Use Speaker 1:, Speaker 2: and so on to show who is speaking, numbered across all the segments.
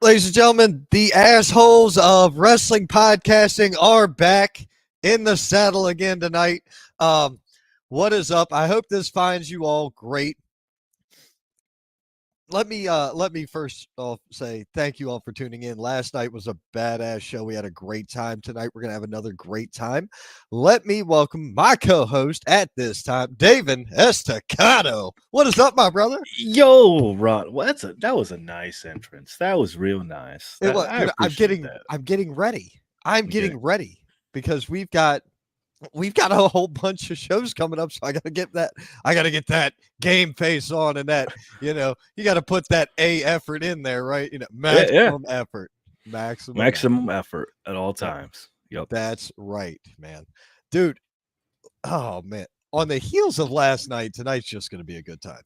Speaker 1: ladies and gentlemen, the assholes of wrestling podcasting are back in the saddle again tonight. What is up? I hope this finds you all great. Let me first off say thank you all for tuning in. Last night was a badass show. We had a great time. Tonight we're gonna have another great time. Let me welcome my co-host at this time, David Estacado. What is up, my brother?
Speaker 2: Yo, Ron, well, that was a nice entrance. That was real nice.
Speaker 1: It was,
Speaker 2: I appreciate that.
Speaker 1: I'm getting ready. I'm
Speaker 2: Okay.
Speaker 1: getting ready because we've got a whole bunch of shows coming up, so I gotta get that game face on, and that you got to put that effort in there, right? Maximum effort,
Speaker 2: maximum effort at all times. Yep,
Speaker 1: that's right, man, dude. Oh man, on the heels of last night, tonight's just gonna be a good time.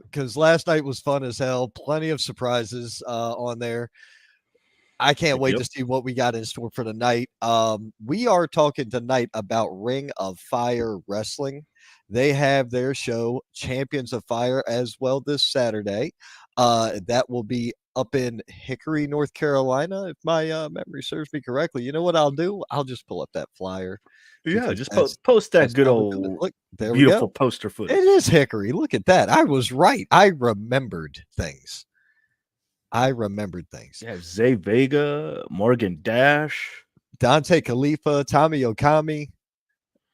Speaker 1: Because last night was fun as hell. Plenty of surprises on there. I can't wait to see what we got in store for tonight. We are talking tonight about Ring of Fire Wrestling. They have their show, Champions of Fire, as well this Saturday. That will be up in Hickory, North Carolina, if my memory serves me correctly. You know what I'll do? I'll just pull up that flyer.
Speaker 2: Yeah, just post that good old
Speaker 1: look, there
Speaker 2: beautiful
Speaker 1: we go.
Speaker 2: Poster footage.
Speaker 1: It is Hickory. Look at that. I was right. I remembered things.
Speaker 2: Yeah, Zay Vega, Morgan Dash,
Speaker 1: Dante Khalifa, Tommy Okami.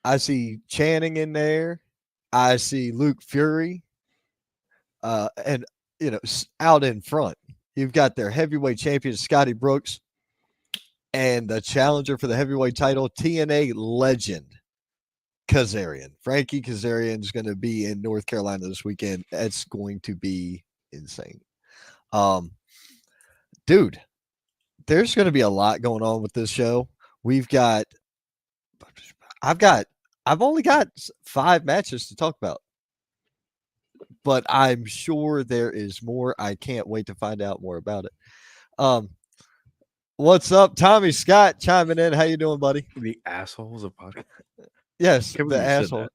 Speaker 1: I see Channing in there. I see Luke Fury. And out in front, you've got their heavyweight champion Scotty Brooks and the challenger for the heavyweight title, TNA legend Kazarian. Frankie Kazarian is going to be in North Carolina this weekend. It's going to be insane. Dude, there's going to be a lot going on with this show. I've only got 5 matches to talk about, but I'm sure there is more. I can't wait to find out more about it. What's up, Tommy Scott chiming in? How you doing, buddy?
Speaker 2: The assholes of podcast.
Speaker 1: Yes, the asshole.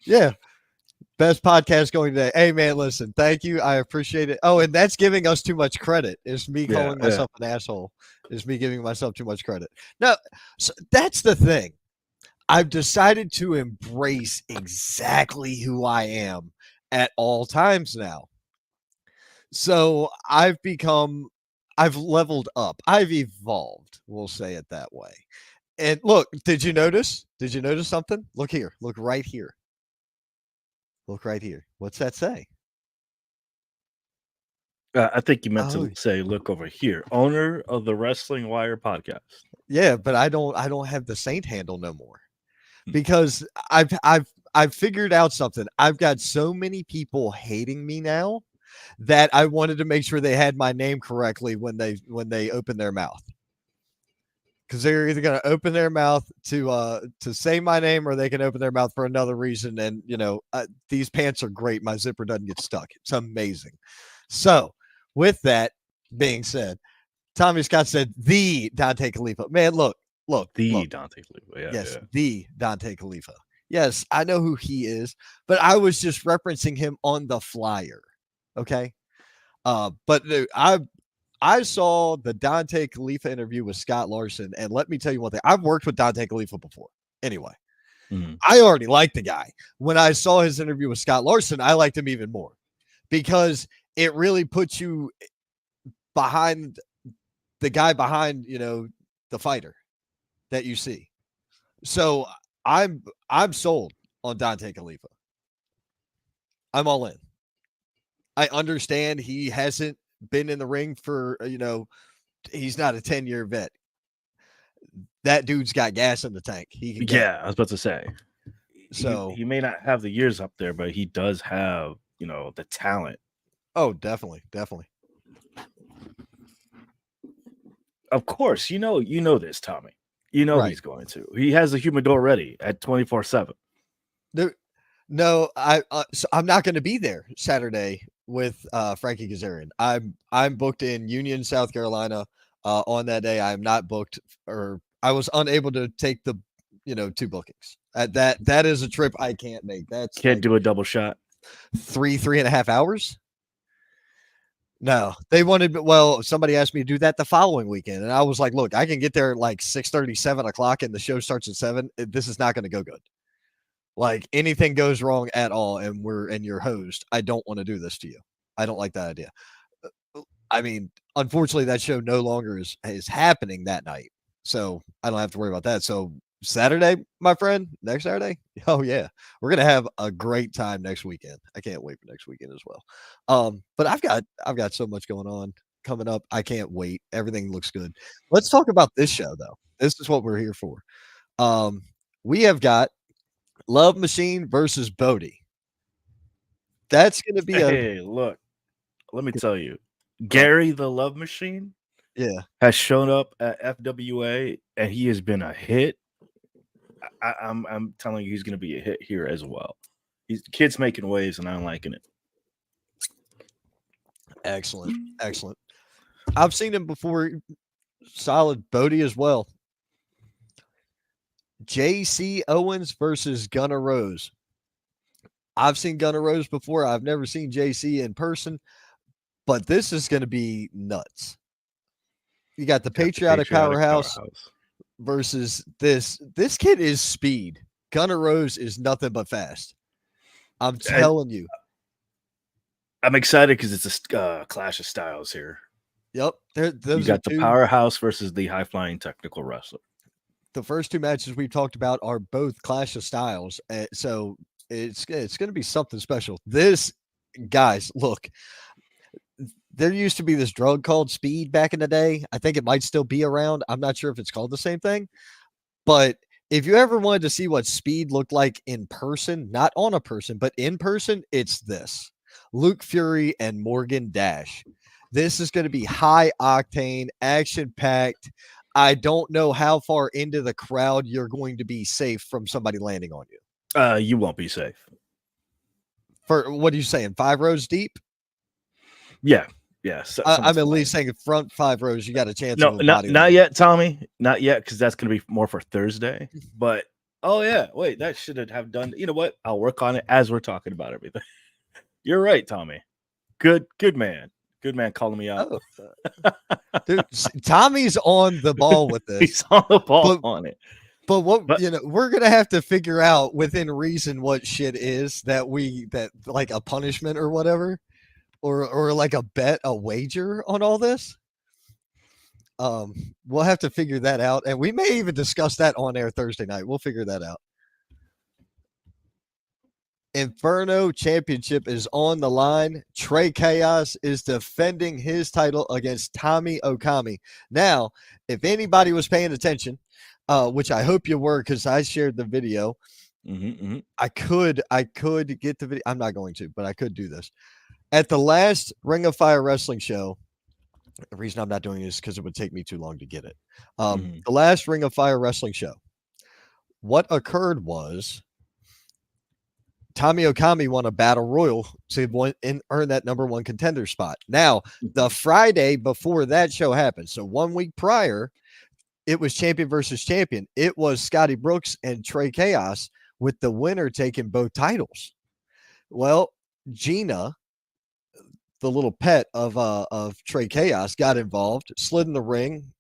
Speaker 1: Yeah. Best podcast going today. Hey, man, listen, thank you. I appreciate it. Oh, and that's giving us too much credit. Is me calling myself an asshole. Is me giving myself too much credit. No, so that's the thing. I've decided to embrace exactly who I am at all times now. So I've leveled up. I've evolved. We'll say it that way. And look, did you notice? Did you notice something? Look here. Look right here. Look right here. What's that say?
Speaker 2: I think you meant to say, look over here. Owner of the Wrestling Wire podcast.
Speaker 1: Yeah, but I don't have the Saint handle no more. Because I've figured out something. I've got so many people hating me now that I wanted to make sure they had my name correctly when they open their mouth. Because they're either going to open their mouth to say my name, or they can open their mouth for another reason. And these pants are great. My zipper doesn't get stuck. It's amazing. So, with that being said, Tommy Scott said the Dante Khalifa. Man, look.
Speaker 2: Dante Khalifa.
Speaker 1: Yes, the Dante Khalifa. Yes, I know who he is, but I was just referencing him on the flyer. Okay. But I saw the Dante Khalifa interview with Scott Larson, and let me tell you one thing. I've worked with Dante Khalifa before. Anyway, I already liked the guy. When I saw his interview with Scott Larson, I liked him even more because it really puts you behind the guy behind, the fighter that you see. So I'm sold on Dante Khalifa. I'm all in. I understand he hasn't been in the ring for, he's not a 10-year vet. That dude's got gas in the tank.
Speaker 2: I was about to say.
Speaker 1: So
Speaker 2: he may not have the years up there, but he does have, the talent.
Speaker 1: Oh, definitely.
Speaker 2: Of course, you know this, Tommy. Right. He's going to. He has the humidor ready at 24/7.
Speaker 1: No, so I'm not going to be there Saturday with Frankie Kazarian. I'm booked in Union, South Carolina. On that day, I'm not booked, or I was unable to take the 2 bookings. That is a trip I can't make. That's
Speaker 2: can't do a double shot.
Speaker 1: 3.5 hours. No, they wanted. Well, somebody asked me to do that the following weekend, and I was like, "Look, I can get there at like 6:30, 7 o'clock, and the show starts at 7. This is not going to go good. Like anything goes wrong at all, and your host. I don't want to do this to you. I don't like that idea. I mean, unfortunately, that show no longer is happening that night, so I don't have to worry about that. So Saturday, my friend, next Saturday, oh yeah, we're gonna have a great time next weekend. I can't wait for next weekend as well. But I've got so much going on coming up. I can't wait. Everything looks good. Let's talk about this show though. This is what we're here for. Um, we have got Love Machine versus Bodie. That's gonna be a
Speaker 2: Hey, look, let me tell you, Gary the Love Machine
Speaker 1: yeah.
Speaker 2: has shown up at FWA and he has been a hit. I'm telling you, he's going to be a hit here as well. He's kids making waves, and I'm liking it.
Speaker 1: Excellent. Excellent. I've seen him before. Solid Bodie as well. JC Owens versus Gunnar Rose. I've seen Gunnar Rose before. I've never seen JC in person, but this is going to be nuts. You got the Patriotic Powerhouse versus this. This kid is speed. Gunnar Rose is nothing but fast. I'm telling you.
Speaker 2: I'm excited because it's a clash of styles here.
Speaker 1: Yep.
Speaker 2: You got the powerhouse versus the high flying technical wrestler.
Speaker 1: The first two matches we've talked about are both clash of styles. So it's going to be something special. This, guys, look, there used to be this drug called speed back in the day. I think it might still be around. I'm not sure if it's called the same thing. But if you ever wanted to see what speed looked like in person, not on a person, but in person, it's this. Luke Fury and Morgan Dash. This is going to be high octane, action packed. I don't know how far into the crowd you're going to be safe from somebody landing on you.
Speaker 2: You won't be safe.
Speaker 1: For what are you saying? 5 rows deep?
Speaker 2: Yeah. Yeah.
Speaker 1: I'm at least saying front 5 rows. You got a chance.
Speaker 2: No, not yet, Tommy. Not yet, because that's going to be more for Thursday. But oh yeah, wait, that should have done. You know what? I'll work on it as we're talking about everything. You're right, Tommy. Good man. Good man calling me out.
Speaker 1: Oh. Dude, Tommy's on the ball with this.
Speaker 2: He's on the ball on it.
Speaker 1: But we're gonna have to figure out within reason what shit is that like a punishment or whatever, or like a bet, a wager on all this. We'll have to figure that out, and we may even discuss that on air Thursday night. We'll figure that out. Inferno Championship is on the line. Trey Chaos is defending his title against Tommy Okami. Now, if anybody was paying attention, which I hope you were, because I shared the video. I could get the video. I'm not going to, but I could do this. At the last Ring of Fire wrestling show, the reason I'm not doing this is because it would take me too long to get it. The last Ring of Fire wrestling show, what occurred was Tommy Okami won a battle royal to earn that number 1 contender spot. Now, the Friday before that show happened, so 1 week prior, it was champion versus champion. It was Scotty Brooks and Trey Chaos, with the winner taking both titles. Well, Gina, the little pet of Trey Chaos, got involved, slid in the ring,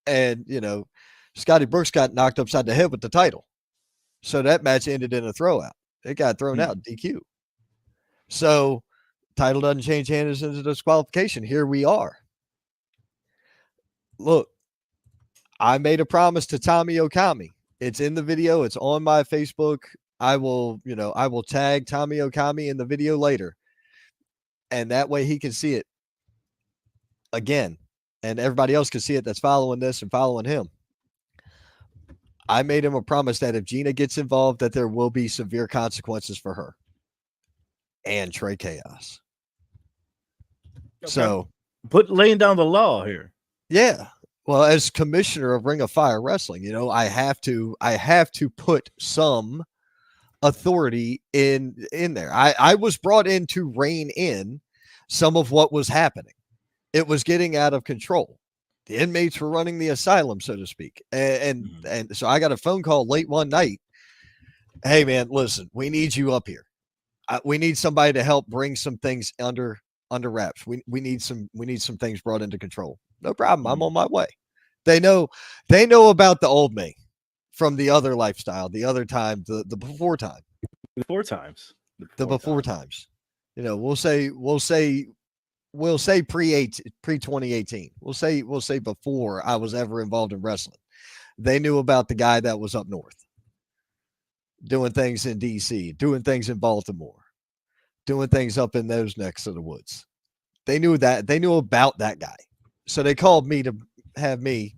Speaker 1: and Scotty Brooks got knocked upside the head with the title. So that match ended in a throwout. It got thrown out, DQ. So title doesn't change hands into disqualification. Here we are. Look, I made a promise to Tommy Okami. It's in the video. It's on my Facebook. I will tag Tommy Okami in the video later. And that way he can see it again. And everybody else can see it that's following this and following him. I made him a promise that if Gina gets involved, that there will be severe consequences for her and Trey Chaos. Okay. So,
Speaker 2: laying down the law here.
Speaker 1: Yeah. Well, as commissioner of Ring of Fire Wrestling, I have to put some authority in there. I was brought in to rein in some of what was happening. It was getting out of control. The inmates were running the asylum, so to speak. And so I got a phone call late one night. Hey, man, listen, we need you up here. We need somebody to help bring some things under under wraps. We need some things brought into control. No problem. I'm
Speaker 2: Mhm.
Speaker 1: on my way. They know about the old me from the other lifestyle, the other time, the before time,
Speaker 2: Before times. The
Speaker 1: the
Speaker 2: before
Speaker 1: before
Speaker 2: times.
Speaker 1: times. We'll say pre 2018. We'll say before I was ever involved in wrestling. They knew about the guy that was up north doing things in DC, doing things in Baltimore, doing things up in those necks of the woods. They knew about that guy. So they called me to have me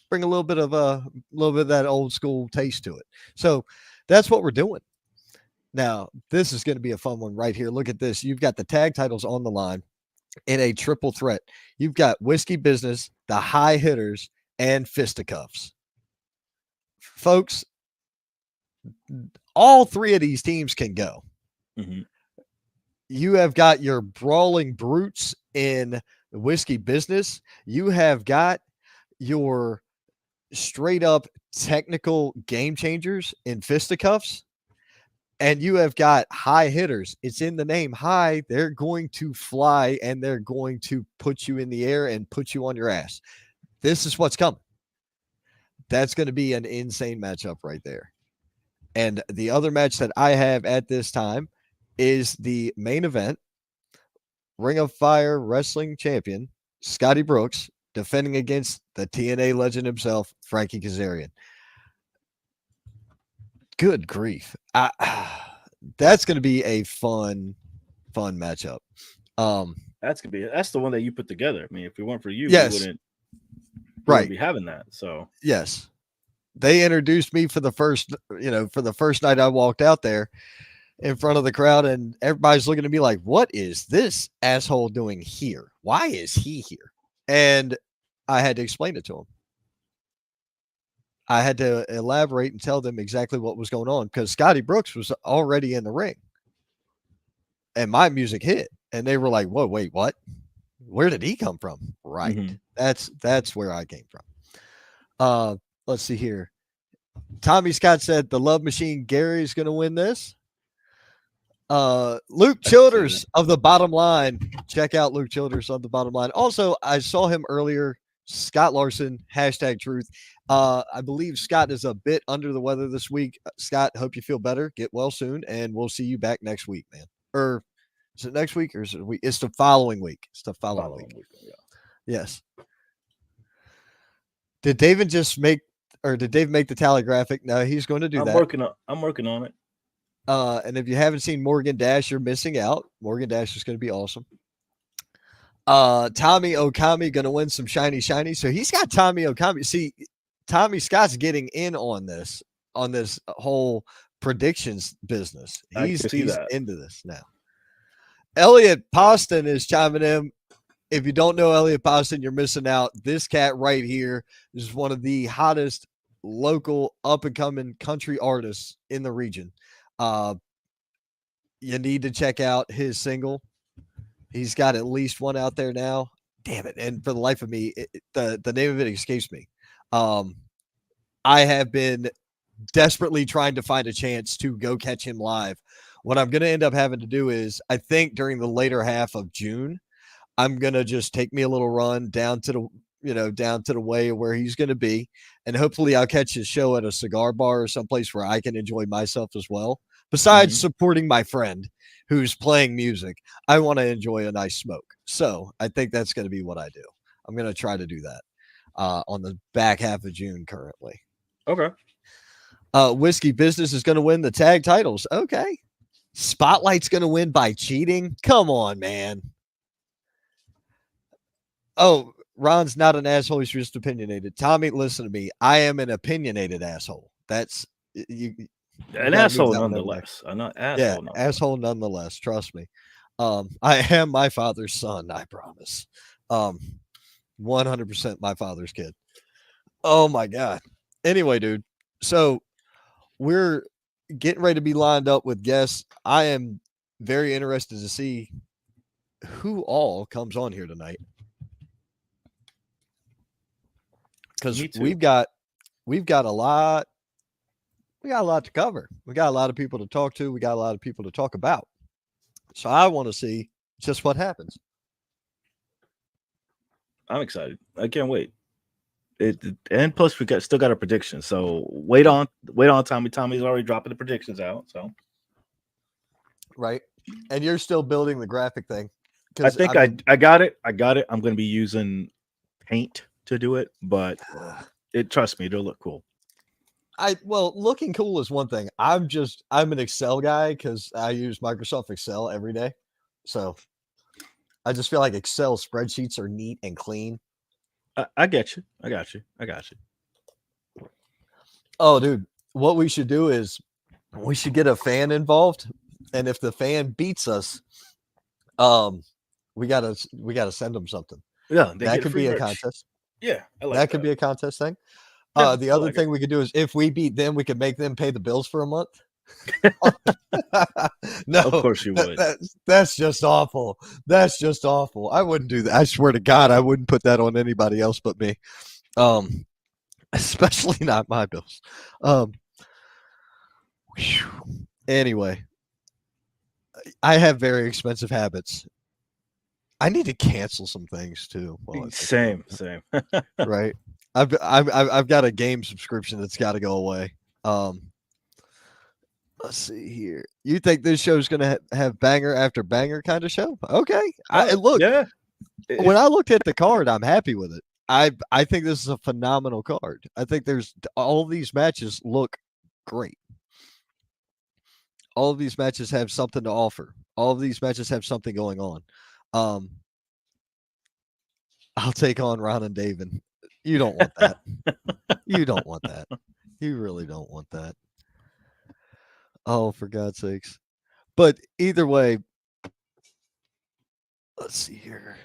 Speaker 1: bring a little bit of that old school taste to it. So that's what we're doing. Now, this is going to be a fun one right here. Look at this. You've got the tag titles on the line in a triple threat. You've got Whiskey Business, the High Hitters, and Fisticuffs. Folks, all three of these teams can go.
Speaker 2: Mm-hmm.
Speaker 1: You have got your brawling brutes in Whiskey Business. You have got your straight up technical game changers in Fisticuffs. And you have got high hitters. It's in the name high. They're going to fly and they're going to put you in the air and put you on your ass. This is what's coming. That's going to be an insane matchup right there. And the other match that I have at this time is the main event. Ring of Fire Wrestling Champion Scotty Brooks defending against the TNA legend himself, Frankie Kazarian. Good grief. That's going to be a fun matchup.
Speaker 2: That's the one that you put together. I mean, if it weren't for you,
Speaker 1: Yes.
Speaker 2: we wouldn't
Speaker 1: Right.
Speaker 2: be having that. So
Speaker 1: Yes. They introduced me for the first night I walked out there in front of the crowd, and everybody's looking at me like, what is this asshole doing here? Why is he here? And I had to explain it to him. I had to elaborate and tell them exactly what was going on because Scotty Brooks was already in the ring and my music hit. And they were like, whoa, wait, what? Where did he come from? Right.
Speaker 2: Mhm.
Speaker 1: That's where I came from. Let's see here. Tommy Scott said the Love Machine Gary is going to win this. Luke Childers of the Bottom Line. Check out Luke Childers of the Bottom Line. Also, I saw him earlier. Scott Larson, #truth. I believe Scott is a bit under the weather this week. Scott, hope you feel better. Get well soon, and we'll see you back next week, man. Or is it next week or is it week? It's the following week. It's the following week.
Speaker 2: Yeah.
Speaker 1: Yes. Did David did Dave make the tally graphic? No, he's going to do that.
Speaker 2: I'm working on it.
Speaker 1: And if you haven't seen Morgan Dash, you're missing out. Morgan Dash is going to be awesome. Tommy Okami going to win some shiny. So he's got Tommy Okami. See, Tommy Scott's getting in on this whole predictions business. He's into this now. Elliot Poston is chiming in. If you don't know Elliot Poston, you're missing out. This cat right here is one of the hottest local up-and-coming country artists in the region. You need to check out his single. He's got at least one out there now. Damn it. And for the life of me, the name of it escapes me. I have been desperately trying to find a chance to go catch him live. What I'm going to end up having to do is, I think during the later half of June, I'm going to just take me a little run down to the way where he's going to be. And hopefully I'll catch his show at a cigar bar or someplace where I can enjoy myself as well. Besides supporting my friend who's playing music, I want to enjoy a nice smoke. So I think that's going to be what I do. I'm going to try to do that on the back half of June currently.
Speaker 2: Okay.
Speaker 1: Whiskey Business is going to win the tag titles. Okay. Spotlight's going to win by cheating. Come on, man. Oh, Ron's not an asshole. He's just opinionated. Tommy, listen to me. I am an opinionated asshole. That's you.
Speaker 2: An asshole nonetheless. I'm not asshole.
Speaker 1: Yeah, nonetheless. Asshole nonetheless. Trust me. I am my father's son. I promise. 100% my father's kid. Oh my God. Anyway, dude. So we're getting ready to be lined up with guests. I am very interested to see who all comes on here tonight. Because we've got a lot. We got a lot to cover. We got a lot of people to talk to. We got a lot of people to talk about. So I want to see just what happens.
Speaker 2: I'm excited. I can't wait. And plus we still got our predictions. So wait on Tommy. Tommy's already dropping the predictions out. So
Speaker 1: Right. And you're still building the graphic thing.
Speaker 2: I think I got it. I got it. I'm going to be using paint to do it, but trust me, it'll look cool.
Speaker 1: Looking cool is one thing. I'm an Excel guy because I use Microsoft Excel every day. So I just feel like Excel spreadsheets are neat and clean.
Speaker 2: I get you. I got you.
Speaker 1: Oh, dude, what we should do is we should get a fan involved, and if the fan beats us, we gotta send them something.
Speaker 2: Yeah,
Speaker 1: that could be a contest.
Speaker 2: Yeah,
Speaker 1: that could be a contest thing. The other thing we could do is if we beat them, we could make them pay the bills for a month. No,
Speaker 2: of course you would.
Speaker 1: That's just awful. That's just awful. I wouldn't do that. I swear to God, I wouldn't put that on anybody else but me. Especially not my bills. Anyway, I have very expensive habits. I need to cancel some things too.
Speaker 2: Same.
Speaker 1: Right. I've got a game subscription that's got to go away. Let's see here. You think this show's gonna have banger after banger kind of show? Okay.
Speaker 2: Yeah.
Speaker 1: When I looked at the card, I'm happy with it. I think this is a phenomenal card. I think all these matches look great. All of these matches have something to offer. All of these matches have something going on. I'll take on Ron and David. You don't want that. You don't want that. You really don't want that. Oh, for God's sakes. But either way, let's see here.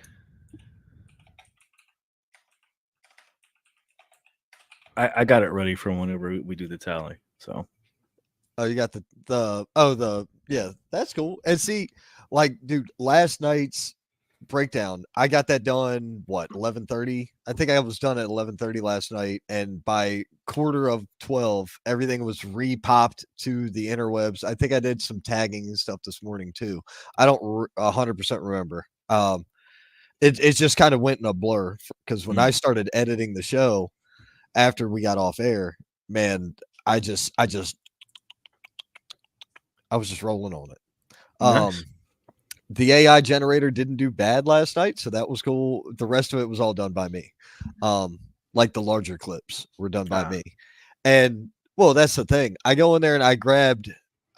Speaker 2: I got it ready for whenever we do the tally. So
Speaker 1: you got yeah, that's cool. And see, like, dude, last night's breakdown, I got that done 11:30. I think I was done at 11:30 last night, and by 11:45 everything was repopped to the interwebs. I think I did some tagging and stuff this morning too. I don't 100% remember. It just kind of went in a blur because when I started editing the show after we got off air, man, I was just rolling on it.
Speaker 2: Nice.
Speaker 1: The AI generator didn't do bad last night, so that was cool. The rest of it was all done by me. Like the larger clips were done by me. And well, that's the thing. I go in there and I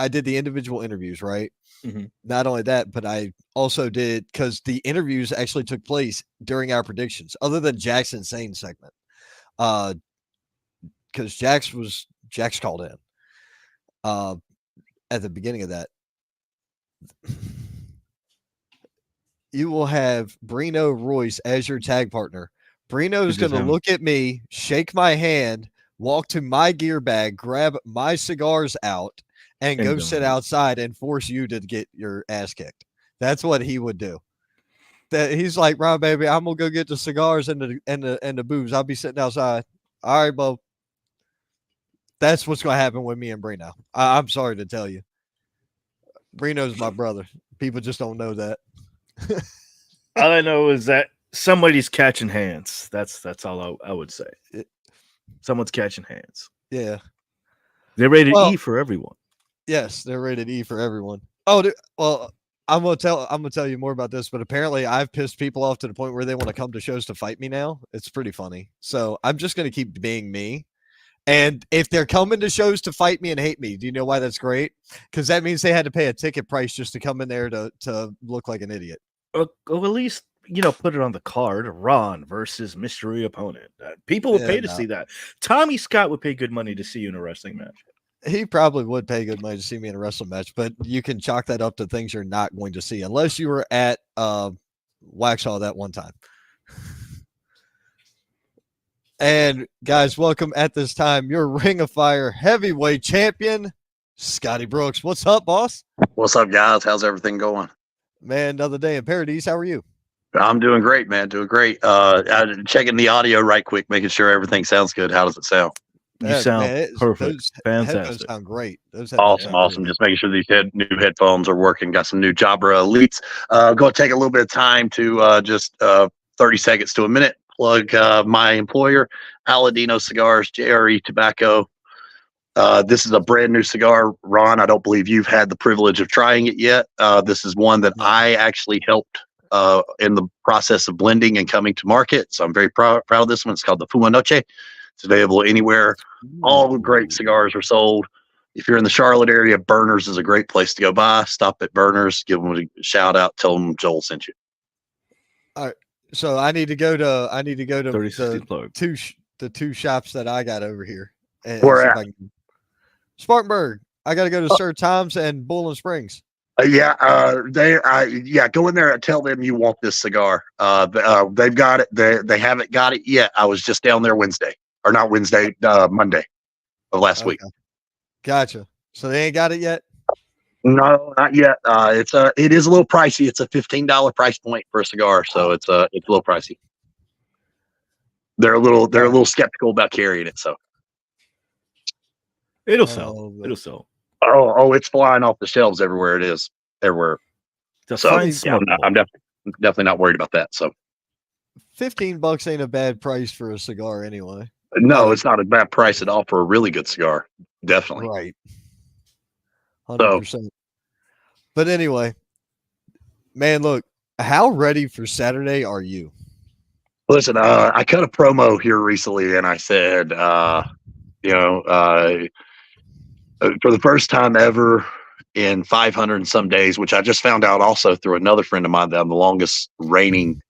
Speaker 1: did the individual interviews, right?
Speaker 2: Mm-hmm.
Speaker 1: Not only that, but I also did, because the interviews actually took place during our predictions, other than Jack's insane segment. Because Jax called in at the beginning of that. You will have Brino Royce as your tag partner. Brino's going to look at me, shake my hand, walk to my gear bag, grab my cigars out, and go sit outside and force you to get your ass kicked. That's what he would do. He's like, Ron, baby, I'm gonna go get the cigars and the booze. I'll be sitting outside. All right, Bo. That's what's gonna happen with me and Brino. I'm sorry to tell you. Brino's my brother. People just don't know that.
Speaker 2: All I know is that somebody's catching hands. That's all I would say. Someone's catching hands.
Speaker 1: Yeah.
Speaker 2: They're rated E for everyone.
Speaker 1: Yes, they're rated E for everyone. Oh, well, I'm gonna tell you more about this, but apparently I've pissed people off to the point where they want to come to shows to fight me now. It's pretty funny. So I'm just gonna keep being me. And if they're coming to shows to fight me and hate me, do you know why that's great? Because that means they had to pay a ticket price just to come in there to look like an idiot.
Speaker 2: Well, at least, put it on the card. Ron versus mystery opponent. People would pay to see that. Tommy Scott would pay good money to see you in a wrestling match.
Speaker 1: He probably would pay good money to see me in a wrestling match, but you can chalk that up to things you're not going to see unless you were at Waxhaw that one time. And guys, welcome at this time your Ring of Fire heavyweight champion, Scotty Brooks. What's up, boss?
Speaker 3: What's up, guys? How's everything going?
Speaker 1: Man, another day in paradise. How are you?
Speaker 3: I'm doing great, man. Doing great. I'm checking the audio right quick, making sure everything sounds good. How does it sound?
Speaker 2: You sound perfect.
Speaker 1: Those headphones
Speaker 2: Fantastic.
Speaker 1: sound great. Those headphones
Speaker 3: Awesome,
Speaker 1: sound
Speaker 3: awesome.
Speaker 1: great.
Speaker 3: Just making sure these new headphones are working. Got some new Jabra Elites. Going to take a little bit of time to just 30 seconds to a minute. Plug my employer, Aladino Cigars, JRE Tobacco. This is a brand new cigar, Ron. I don't believe you've had the privilege of trying it yet. This is one that
Speaker 1: No.
Speaker 3: I actually helped in the process of blending and coming to market. So I'm very proud of this one. It's called the Fuma Noche. It's available anywhere. All the great cigars are sold. If you're in the Charlotte area, Burners is a great place to go by. Stop at Burners, give them a shout out, tell them Joel sent you.
Speaker 1: All right. So I need to go to
Speaker 2: 3060 plug.
Speaker 1: the two shops that I got over here. And
Speaker 3: Where
Speaker 1: see if
Speaker 3: at?
Speaker 1: I can... Spartanburg. I got to go to Sir Tom's and Bowling Springs.
Speaker 3: Go in there and tell them you want this cigar. They've got it. They haven't got it yet. I was just down there Monday of last week.
Speaker 1: Gotcha. So they ain't got it yet?
Speaker 3: No, not yet. It is a little pricey. It's a $15 price point for a cigar, so it's a little pricey. They're a little skeptical about carrying it. So
Speaker 2: it'll sell. It'll sell.
Speaker 3: Oh, it's flying off the shelves everywhere. It is everywhere. So yeah, I'm definitely not worried about that. So
Speaker 1: $15 ain't a bad price for a cigar anyway.
Speaker 3: No, it's not a bad price at all for a really good cigar. Definitely.
Speaker 1: Right. 100%. But anyway, man, look, how ready for Saturday are you?
Speaker 3: Listen, I cut a promo here recently and I said, for the first time ever in 500 and some days, which I just found out also through another friend of mine that I'm the longest reigning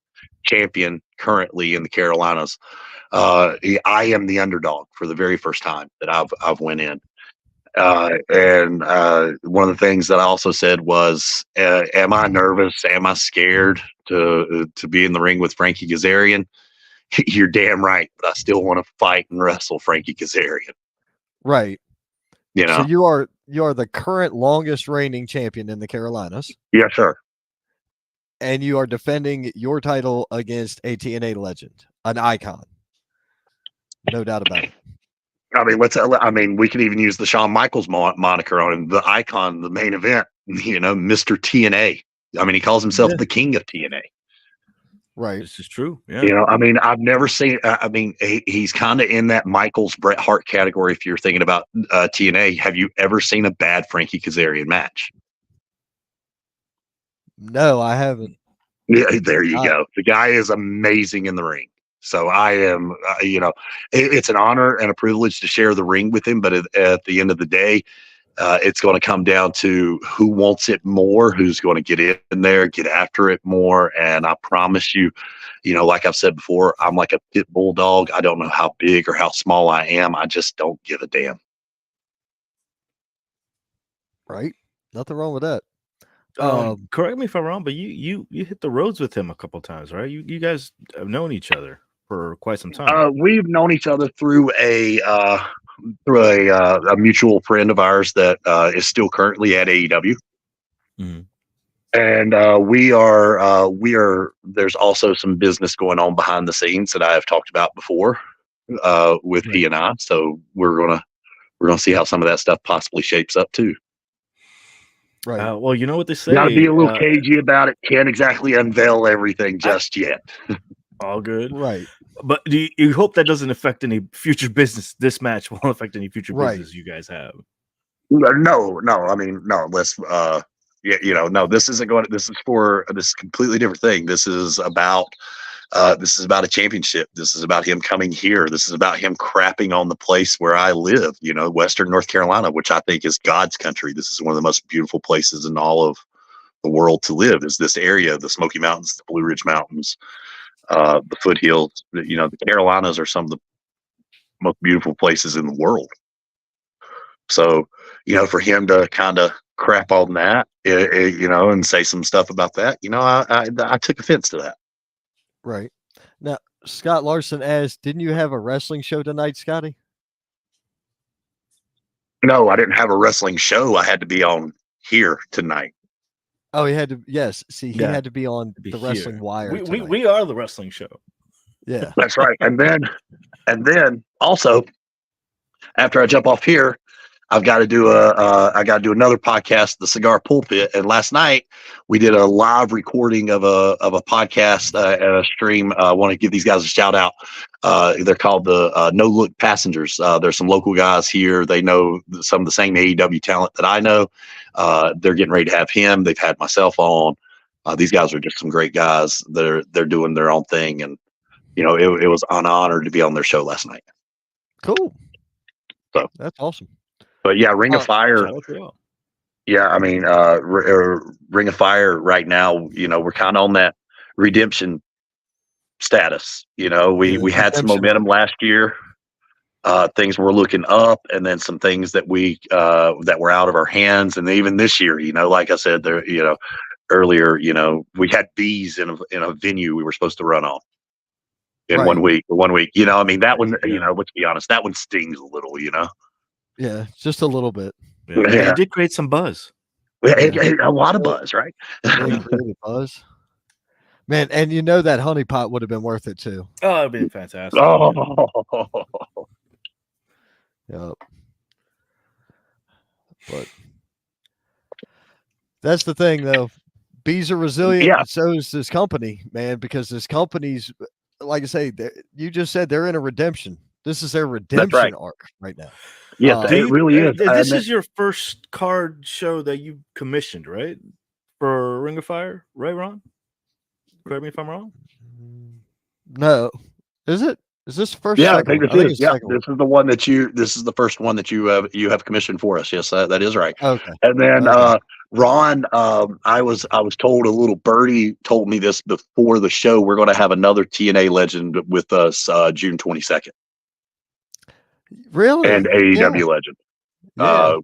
Speaker 3: champion currently in the Carolinas. I am the underdog for the very first time that I've went in. And one of the things that I also said was, am I nervous? Am I scared to be in the ring with Frankie Kazarian? You're damn right, but I still want to fight and wrestle Frankie Kazarian.
Speaker 1: Right.
Speaker 3: You know,
Speaker 1: so you are the current longest reigning champion in the Carolinas.
Speaker 3: Yes, sir.
Speaker 1: And you are defending your title against a TNA legend, an icon. No doubt about it.
Speaker 3: I mean, we could even use the Shawn Michaels moniker on him, the icon, the main event, Mr. TNA. I mean, he calls himself the king of TNA.
Speaker 1: Right.
Speaker 2: This is true. Yeah.
Speaker 3: I've never seen, he's kind of in that Michaels Bret Hart category. If you're thinking about TNA, have you ever seen a bad Frankie Kazarian match?
Speaker 1: No, I haven't.
Speaker 3: Yeah, there you go. The guy is amazing in the ring. So I am, it's an honor and a privilege to share the ring with him. But at the end of the day, it's going to come down to who wants it more, who's going to get in there, get after it more. And I promise you, like I've said before, I'm like a pit bull dog. I don't know how big or how small I am. I just don't give a damn.
Speaker 1: Right. Nothing wrong with that.
Speaker 2: Correct me if I'm wrong, but you hit the roads with him a couple times, right? You guys have known each other for quite some time.
Speaker 3: We've known each other through a mutual friend of ours that is still currently at AEW.
Speaker 2: Mm-hmm.
Speaker 3: And we are there's also some business going on behind the scenes that I have talked about before with he and I. So we're gonna see how some of that stuff possibly shapes up too.
Speaker 2: Right. Well, you know what they say.
Speaker 3: Gotta be a little cagey about it. Can't exactly unveil everything just yet.
Speaker 2: All good.
Speaker 1: Right.
Speaker 2: But do you hope that doesn't affect any future business? This match won't affect any future business you guys have.
Speaker 3: No. I mean, no. Let's. No. This isn't going. This is a completely different thing. This is about a championship. This is about him coming here. This is about him crapping on the place where I live. Western North Carolina, which I think is God's country. This is one of the most beautiful places in all of the world to live. Is this area, the Smoky Mountains, the Blue Ridge Mountains. The foothills, the Carolinas are some of the most beautiful places in the world. So, for him to kind of crap on that, and say some stuff about that, I took offense to that.
Speaker 1: Right. Now, Scott Larson asked, didn't you have a wrestling show tonight, Scotty?
Speaker 3: No, I didn't have a wrestling show. I had to be on here tonight.
Speaker 1: Oh, he had to. Yes. See, he had to be on the Wrestling Wire.
Speaker 2: We are the wrestling show.
Speaker 1: Yeah,
Speaker 3: that's right. And then also, after I jump off here, I've got to do another podcast, The Cigar Pulpit. And last night we did a live recording of a podcast and a stream. I want to give these guys a shout out. They're called the No Look Passengers. There's some local guys here. They know some of the same AEW talent that I know. They're getting ready to have him. They've had myself on. These guys are just some great guys. They're doing their own thing, and it was an honor to be on their show last night.
Speaker 1: Cool.
Speaker 3: So
Speaker 1: that's awesome.
Speaker 3: But yeah, Ring of Fire. Yeah, I mean, Ring of Fire right now, we're kind of on that redemption status. We had some momentum last year. Things were looking up, and then some things that were out of our hands. And even this year, like I said there, earlier, we had bees in a venue we were supposed to run on in 1 week. 1 week, I mean, that one, let's be honest, that one stings a little,
Speaker 1: Yeah, just a little bit.
Speaker 2: Yeah. It did create some buzz.
Speaker 3: A lot of buzz, right?
Speaker 1: Buzz. Man, and that honeypot would have been worth it too.
Speaker 2: Oh, it'd been fantastic.
Speaker 1: Yep. But that's the thing, though. Bees are resilient.
Speaker 3: Yeah.
Speaker 1: So is this company, man, because this company's, like I say, you just said they're in a redemption. This is their redemption arc right now.
Speaker 3: Yes, it really is.
Speaker 2: This is your first card show that you commissioned, right? For Ring of Fire, right, Ron? Correct me if I'm wrong.
Speaker 1: No, is it? Is this the first?
Speaker 3: Yeah, I think this is. Yeah,
Speaker 1: this
Speaker 3: is the one that you. This is the first one that you have commissioned for us. Yes, that is right.
Speaker 1: Okay.
Speaker 3: And then Ron, I was told, a little birdie told me this before the show. We're going to have another TNA legend with us June 22nd.
Speaker 1: Really?
Speaker 3: And AEW legend.
Speaker 1: Yeah.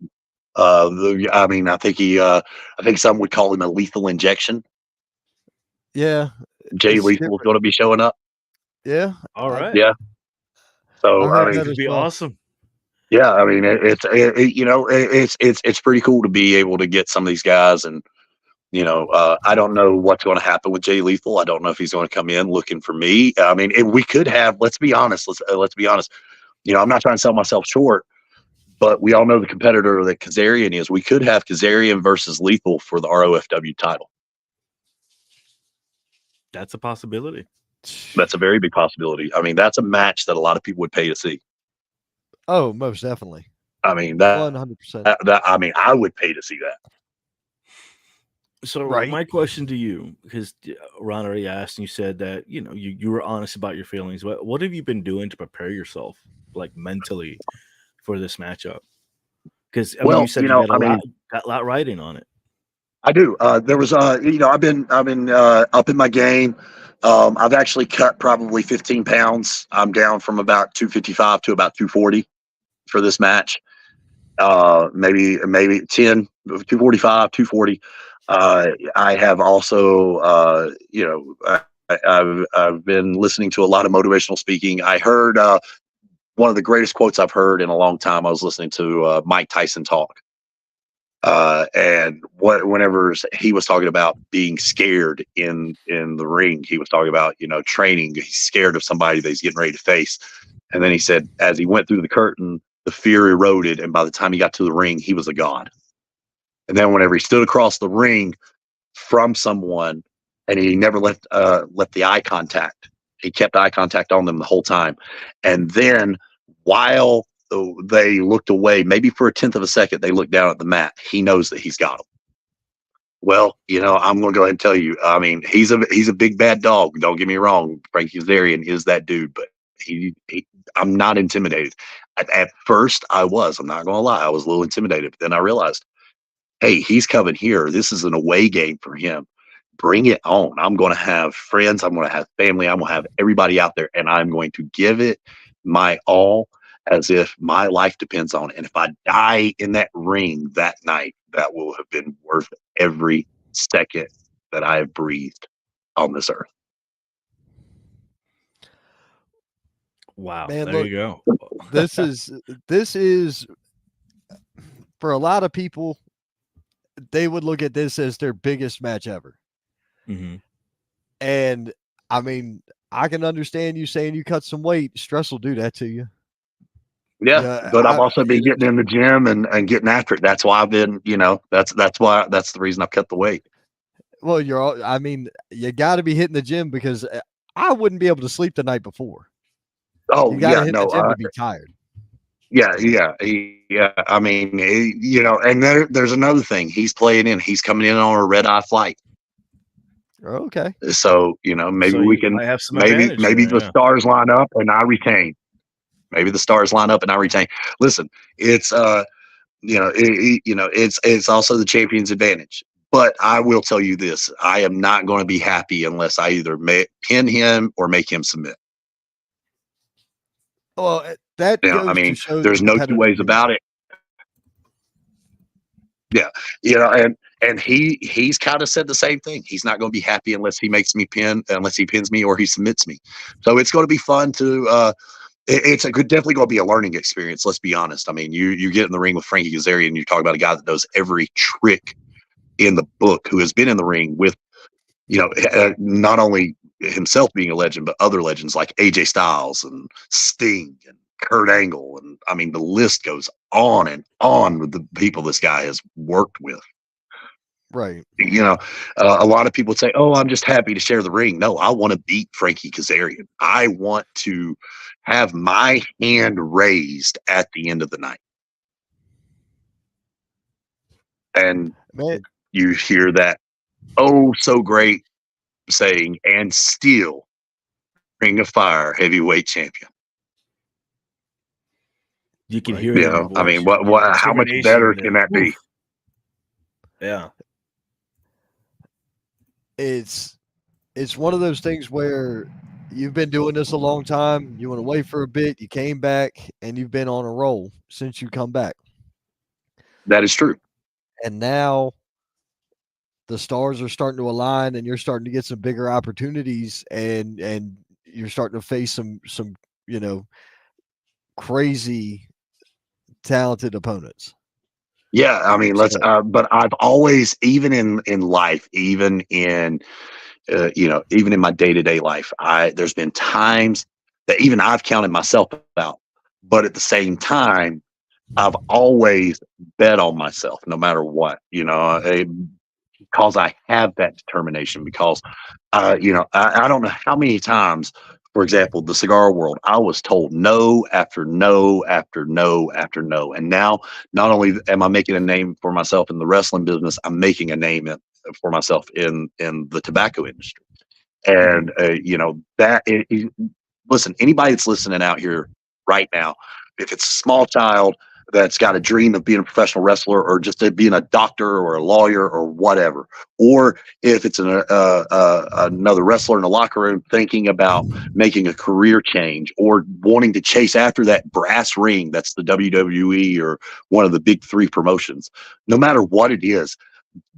Speaker 3: I mean, I think some would call him a lethal injection.
Speaker 1: Yeah.
Speaker 3: Jay Lethal is going to be showing up.
Speaker 1: Yeah.
Speaker 2: All right.
Speaker 3: Yeah. So
Speaker 2: I mean, it'd be awesome.
Speaker 3: Yeah, I mean, it's pretty cool to be able to get some of these guys, and I don't know what's going to happen with Jay Lethal. I don't know if he's going to come in looking for me. I mean, we could have. Let's be honest. Let's be honest. I'm not trying to sell myself short, but we all know the competitor that Kazarian is. We could have Kazarian versus Lethal for the ROFW title.
Speaker 2: That's a possibility.
Speaker 3: That's a very big possibility. I mean, that's a match that a lot of people would pay to see.
Speaker 1: Oh, most definitely.
Speaker 3: I mean, that
Speaker 1: 100%.
Speaker 3: I mean, I would pay to see that.
Speaker 2: So my question to you, because Ron already asked, and you said that you were honest about your feelings. What have you been doing to prepare yourself, like mentally, for this matchup? Because you said you got a lot riding on it.
Speaker 3: I do. There was I've been up in my game. I've actually cut probably 15 pounds. I'm down from about 255 to about 240 for this match. Maybe 10, 245, 240. I have also, I've been listening to a lot of motivational speaking. I heard one of the greatest quotes I've heard in a long time. I was listening to Mike Tyson talk. And whenever he was talking about being scared in the ring, he was talking about, training. He's scared of somebody that he's getting ready to face. And then he said, as he went through the curtain, the fear eroded. And by the time he got to the ring, he was a god. And then whenever he stood across the ring from someone, and he never left the eye contact, he kept eye contact on them the whole time. And then while they looked away, maybe for a 10th of a second, they looked down at the mat. He knows that he's got them. Well, I'm going to go ahead and tell you. I mean, he's a big bad dog. Don't get me wrong. Frankie Kazarian is that dude, but I'm not intimidated. At first, I was. I'm not going to lie. I was a little intimidated. But then I realized, hey, he's coming here. This is an away game for him. Bring it on. I'm going to have friends. I'm going to have family. I'm going to have everybody out there, and I'm going to give it my all, as if my life depends on it. And if I die in that ring that night, that will have been worth every second that I have breathed on this earth.
Speaker 2: Wow.
Speaker 1: Man,
Speaker 2: there you go.
Speaker 1: This is for a lot of people, they would look at this as their biggest match ever.
Speaker 2: Mm-hmm.
Speaker 1: And I mean, I can understand you saying you cut some weight. Stress will do that to you.
Speaker 3: Yeah,
Speaker 1: Yeah,
Speaker 3: but I've also been getting in the gym and getting after it. That's why I've been, that's the reason I've cut the weight.
Speaker 1: well, you're all, I mean, you got to be hitting the gym because I wouldn't be able to sleep the night before.
Speaker 3: Oh
Speaker 1: You got to
Speaker 3: yeah,
Speaker 1: hit the
Speaker 3: no,
Speaker 1: gym to be tired.
Speaker 3: yeah. I mean, and there's another thing. He's playing in. He's coming in on a red eye flight.
Speaker 1: Okay.
Speaker 3: So maybe
Speaker 2: So
Speaker 3: we
Speaker 2: you
Speaker 3: can
Speaker 2: might have some
Speaker 3: maybe
Speaker 2: advantage there.
Speaker 3: the
Speaker 2: Yeah.
Speaker 3: stars line up and I retain. Maybe the stars line up and I retain. Listen, it's it's also the champion's advantage. But I will tell you this: I am not going to be happy unless I either pin him or make him submit.
Speaker 1: Well, that
Speaker 3: I
Speaker 1: goes to
Speaker 3: mean,
Speaker 1: show the
Speaker 3: there's no two
Speaker 1: competitive
Speaker 3: ways
Speaker 1: nature.
Speaker 3: about it. Yeah, and he's kind of said the same thing. He's not going to be happy unless unless he pins me or he submits me. So it's going to be fun to. It's definitely going to be a learning experience. Let's be honest. I mean, you get in the ring with Frankie Kazarian, you talk about a guy that knows every trick in the book, who has been in the ring with, not only himself being a legend, but other legends like AJ Styles and Sting and Kurt Angle. And I mean, the list goes on and on with the people this guy has worked with.
Speaker 1: Right.
Speaker 3: A lot of people say, "Oh, I'm just happy to share the ring." No, I want to beat Frankie Kazarian. I want to have my hand raised at the end of the night. And
Speaker 1: Man,
Speaker 3: you hear that, oh, so great saying, and still Ring of Fire heavyweight champion.
Speaker 2: You can
Speaker 1: Right.
Speaker 2: hear it in your
Speaker 3: I
Speaker 2: voice.
Speaker 3: mean,
Speaker 2: Your
Speaker 3: how much
Speaker 2: determination
Speaker 3: better
Speaker 2: there.
Speaker 3: can that be?
Speaker 2: Oof. Yeah.
Speaker 1: it's one of those things where you've been doing this a long time. You went away for a bit. You came back, and you've been on a roll since you come back.
Speaker 3: That is true.
Speaker 1: And now the stars are starting to align, and you're starting to get some bigger opportunities, and you're starting to face some you know crazy talented opponents.
Speaker 3: Yeah, I mean,
Speaker 1: So
Speaker 3: but I've always, even in life, even in even in my day-to-day life, there's been times that even I've counted myself out, but at the same time, I've always bet on myself no matter what, because I have that determination. Because I don't know how many times, for example, the cigar world, I was told no after no after no after no. And now, not only am I making a name for myself in the wrestling business, I'm making a name for myself in the tobacco industry. And listen, anybody that's listening out here right now, if it's a small child that's got a dream of being a professional wrestler, or just being a doctor or a lawyer or whatever, or if it's another wrestler in the locker room thinking about making a career change or wanting to chase after that brass ring, that's the WWE or one of the big three promotions, no matter what it is,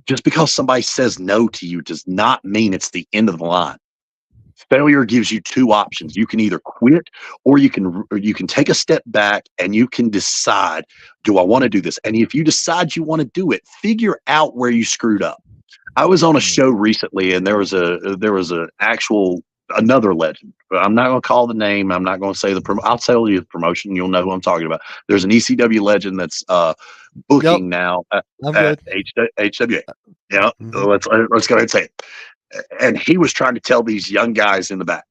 Speaker 3: just because somebody says no to you does not mean it's the end of the line. Failure gives you two options. You can either quit, or you can take a step back and you can decide, do I want to do this? And if you decide you want to do it, figure out where you screwed up. I was on a show recently, and there was another legend. I'm not going to call the name. I'm not going to say I'll tell you the promotion. You'll know who I'm talking about. There's an ECW legend that's
Speaker 1: yep,
Speaker 3: booking now
Speaker 1: I'm
Speaker 3: at
Speaker 1: good.
Speaker 3: HWA. Yeah,
Speaker 1: Mhm.
Speaker 3: let's go ahead and say it. And he was trying to tell these young guys in the back,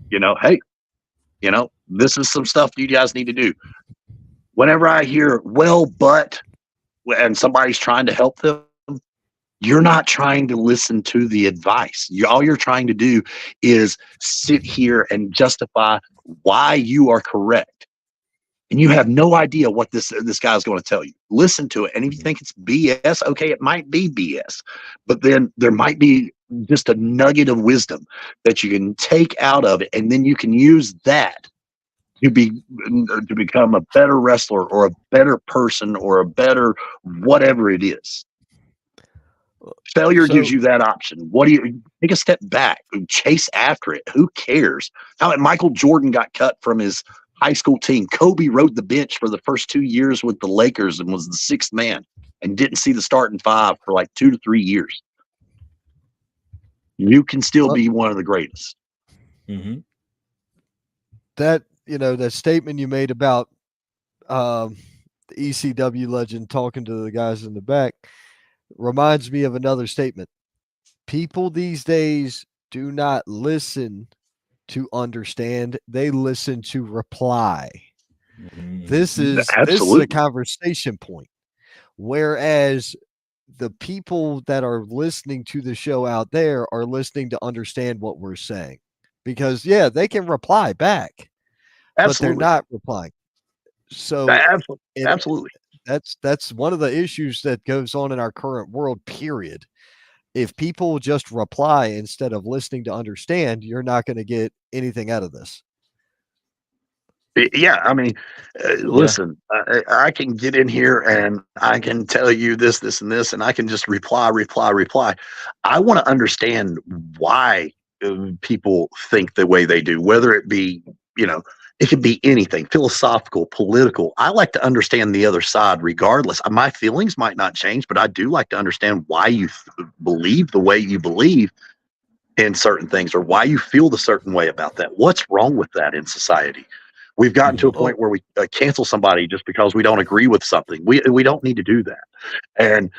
Speaker 3: hey, this is some stuff you guys need to do. Whenever I hear, well, but, and somebody's trying to help them, you're not trying to listen to the advice. All you're trying to do is sit here and justify why you are correct. And you have no idea what this guy's going to tell you. Listen to it. And if you think it's BS, okay, it might be BS. But then there might be just a nugget of wisdom that you can take out of it. And then you can use that to become a better wrestler or a better person or a better whatever it is. Failure gives
Speaker 1: So
Speaker 3: you that option. What do you take a step back, chase after it? Who cares? How Michael Jordan got cut from his high school team. Kobe rode the bench for the first 2 years with the Lakers and was the sixth man and didn't see the starting five for like 2 to 3 years. You can still
Speaker 1: well,
Speaker 3: be one of the greatest.
Speaker 2: Mm-hmm.
Speaker 1: that that statement you made about um, the ECW legend talking to the guys in the back reminds me of another statement. People these days do not listen to understand, they listen to reply. This is a
Speaker 3: Absolutely.
Speaker 1: conversation point. Whereas the people that are listening to the show out there are listening to understand what we're saying. Because yeah, they can reply back, but they're
Speaker 3: Absolutely.
Speaker 1: not replying. So
Speaker 3: Absolutely.
Speaker 1: and
Speaker 3: Absolutely.
Speaker 1: that's one of the issues that goes on in our current world, period. If people just reply instead of listening to understand, you're not going to get anything out of this.
Speaker 3: Yeah, I mean, listen, I can get in here and I can tell you this, this, and this, and I can just reply, reply, reply. I want to understand why people think the way they do, whether it be, you know, it could be anything philosophical, political. I like to understand the other side regardless. My feelings might not change, but I do like to understand why you believe the way you believe in certain things or why you feel the certain way about that. What's wrong with that in society? We've gotten to a
Speaker 1: Oh,
Speaker 3: point where we cancel somebody just because we don't agree with something. We don't need to do that. And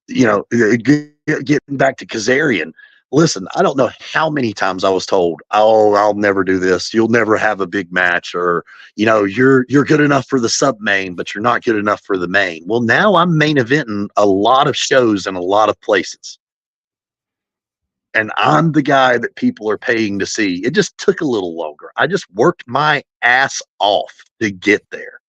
Speaker 3: you know, getting back to Kazarian, listen, I don't know how many times I was told, "Oh, I'll never do this. You'll never have a big match," or you know, you're good enough for the sub main, but you're not good enough for the main. Well, now I'm main eventing a lot of shows in a lot of places. And I'm the guy that people are paying to see. It just took a little longer. I just worked my ass off to get there.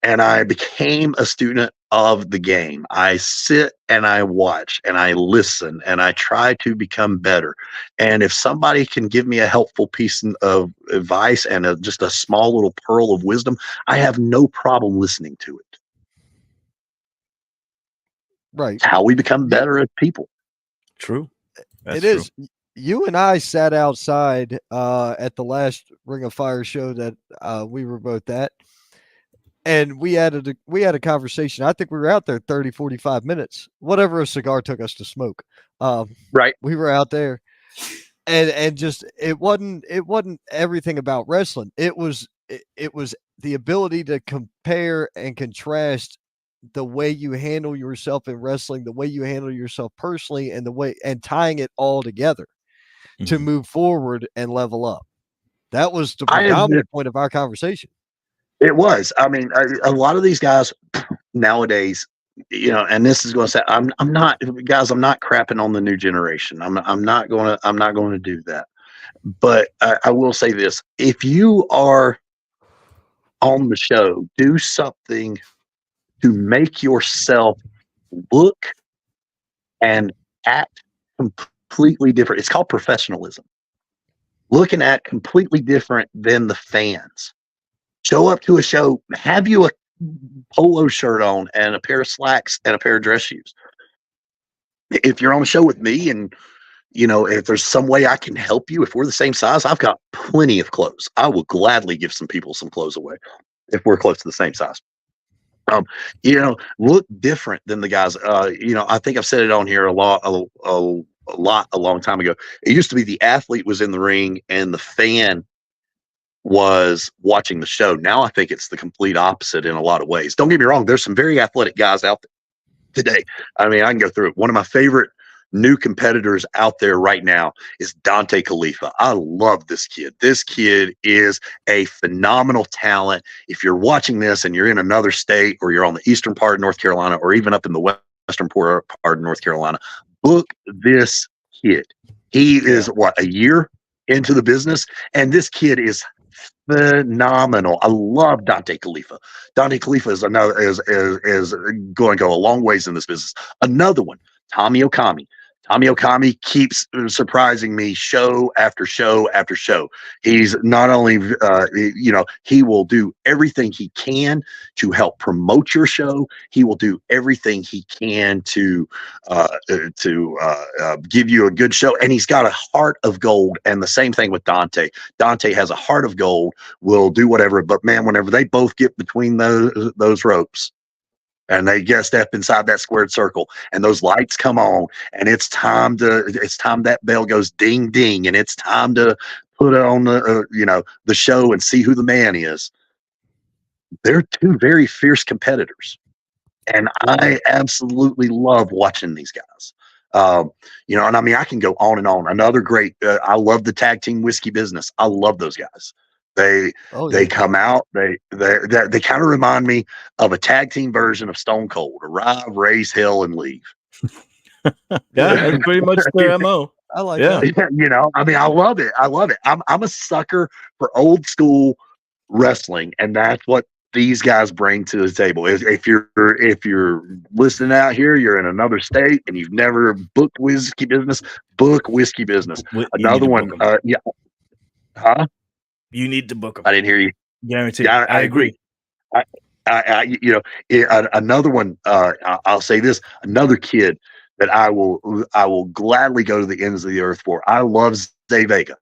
Speaker 3: And I became a student of the game. I sit and I watch and I listen and I try to become better. And if somebody can give me a helpful piece of advice and just a small little pearl of wisdom, I have no problem listening to it.
Speaker 1: right.
Speaker 3: It's how we become
Speaker 1: You,
Speaker 3: better as people.
Speaker 2: True. That's
Speaker 1: it
Speaker 2: true.
Speaker 1: is. You and I sat outside at the last Ring of Fire show that we were both at, and we had a conversation. I think we were out there 30, 45 minutes, whatever a cigar took us to smoke.
Speaker 3: Right.
Speaker 1: We were out there, and just it wasn't everything about wrestling. It was the ability to compare and contrast the way you handle yourself in wrestling, the way you handle yourself personally, and the way and tying it all together to
Speaker 2: Mhm.
Speaker 1: move forward and level up. That was the
Speaker 3: I admit
Speaker 1: predominant point of our conversation.
Speaker 3: it was. I mean, a lot of these guys nowadays, you know, and this is going to say, I'm not, guys, I'm not crapping on the new generation. I'm not going to do that. But I will say this: if you are on the show, do something to make yourself look and act completely different. It's called professionalism. Looking at completely different than the fans. Show up to a show, have you a polo shirt on and a pair of slacks and a pair of dress shoes. If you're on a show with me and you know, if there's some way I can help you, if we're the same size, I've got plenty of clothes. I will gladly give some people some clothes away if we're close to the same size. Um, you know, look different than the guys. You know, I think I've said it on here a long time ago. It used to be the athlete was in the ring and the fan was watching the show. Now I think it's the complete opposite in a lot of ways. Don't get me wrong, there's some very athletic guys out there today. I mean, I can go through it. One of my favorite new competitors out there right now is Dante Khalifa. I love this kid. This kid is a phenomenal talent. If you're watching this and you're in another state or you're on the eastern part of North Carolina or even up in the western part of North Carolina, book this kid. He is what, a year into the business, and this kid is phenomenal. I love Dante Khalifa. Dante Khalifa is another is going to go a long ways in this business. Another one, Tommy Okami. Tommy Okami keeps surprising me show after show after show. He's not only, you know, he will do everything he can to help promote your show. He will do everything he can to give you a good show. And he's got a heart of gold. And the same thing with Dante. Dante has a heart of gold, will do whatever. But man, whenever they both get between those ropes, and they get step inside that squared circle and those lights come on and it's time that bell goes ding ding and it's time to put it on the you know, the show and see who the man is. they're two very fierce competitors. And I absolutely love watching these guys. And I mean, I can go on and on. Another great, I love the tag team whiskey business. I love those guys. They come out. They kind of remind me of a tag team version of Stone Cold: arrive, raise hell, and leave.
Speaker 2: Yeah, that's pretty much their MO.
Speaker 1: I like that.
Speaker 3: I mean, I love it. I'm a sucker for old school wrestling, and that's what these guys bring to the table. If you're listening out here, you're in another state and you've never booked whiskey business, book whiskey business. Another one, yeah, huh?
Speaker 2: You need to book them.
Speaker 3: I didn't hear you.
Speaker 2: Guarantee.
Speaker 3: Yeah,
Speaker 2: I agree.
Speaker 3: Another one. I'll say this: another kid that I will gladly go to the ends of the earth for. I love Zay Vega.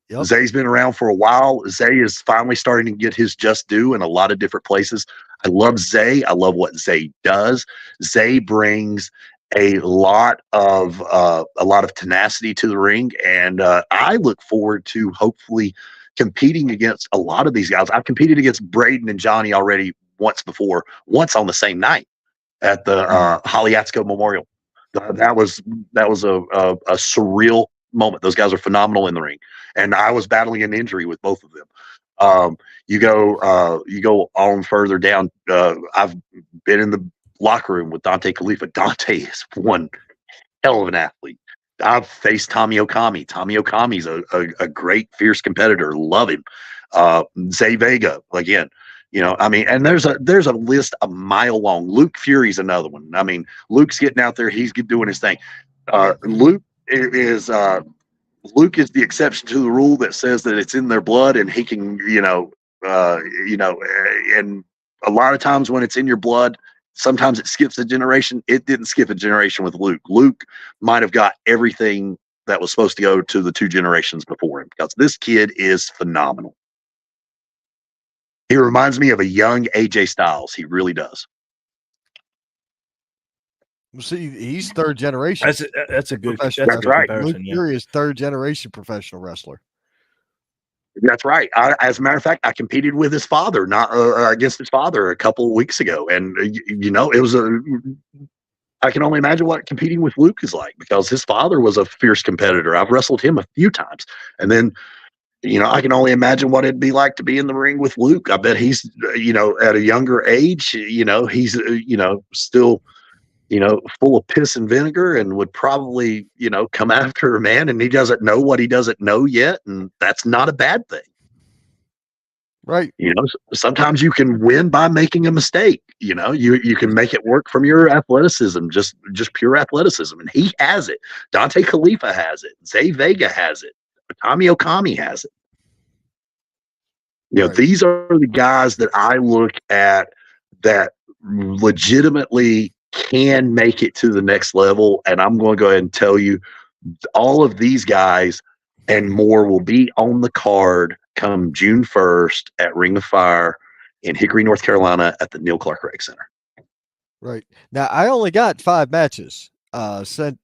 Speaker 3: Yep. Zay's been around for a while. Zay is finally starting to get his just due in a lot of different places. I love Zay. I love what Zay does. Zay brings a lot of tenacity to the ring, and I look forward to hopefully competing against a lot of these guys. I've competed against Braden and Johnny already once before, once on the same night at the Haliatsko Memorial. That was a surreal moment. Those guys are phenomenal in the ring, and I was battling an injury with both of them. You go on further down. I've been in the locker room with Dante Khalifa. Dante is one hell of an athlete. I've faced Tommy Okami. Tommy Okami's a great, fierce competitor. Love him. Zay Vega again. I mean, and there's a list a mile long. Luke Fury's another one. I mean, Luke's getting out there. He's doing his thing. Luke is the exception to the rule that says that it's in their blood, and he can, and a lot of times when it's in your blood, sometimes it skips a generation. It didn't skip a generation with Luke. Luke might have got everything that was supposed to go to the two generations before him, because this kid is phenomenal. He reminds me of a young AJ Styles. He really does.
Speaker 1: See, he's third generation.
Speaker 2: That's a good
Speaker 3: right.
Speaker 1: Luke Fury is third generation professional wrestler.
Speaker 3: That's right. As a matter of fact, I competed with his father, not against his father, a couple of weeks ago, and it was I can only imagine what competing with Luke is like, because his father was a fierce competitor. I've wrestled him a few times, and then I can only imagine what it'd be like to be in the ring with Luke. I bet he's at a younger age, he's still full of piss and vinegar, and would probably, come after a man, and he doesn't know what he doesn't know yet. And that's not a bad thing.
Speaker 1: Right.
Speaker 3: Sometimes you can win by making a mistake. You can make it work from your athleticism, just pure athleticism. And he has it. Dante Khalifa has it. Zay Vega has it. Tommy Okami has it.
Speaker 1: Right.
Speaker 3: These are the guys that I look at that legitimately can make it to the next level. And I'm going to go ahead and tell you, all of these guys and more will be on the card come June 1st at Ring of Fire in Hickory, North Carolina at the Neil Clark Rec Center.
Speaker 1: Right. Now, I only got 5 matches sent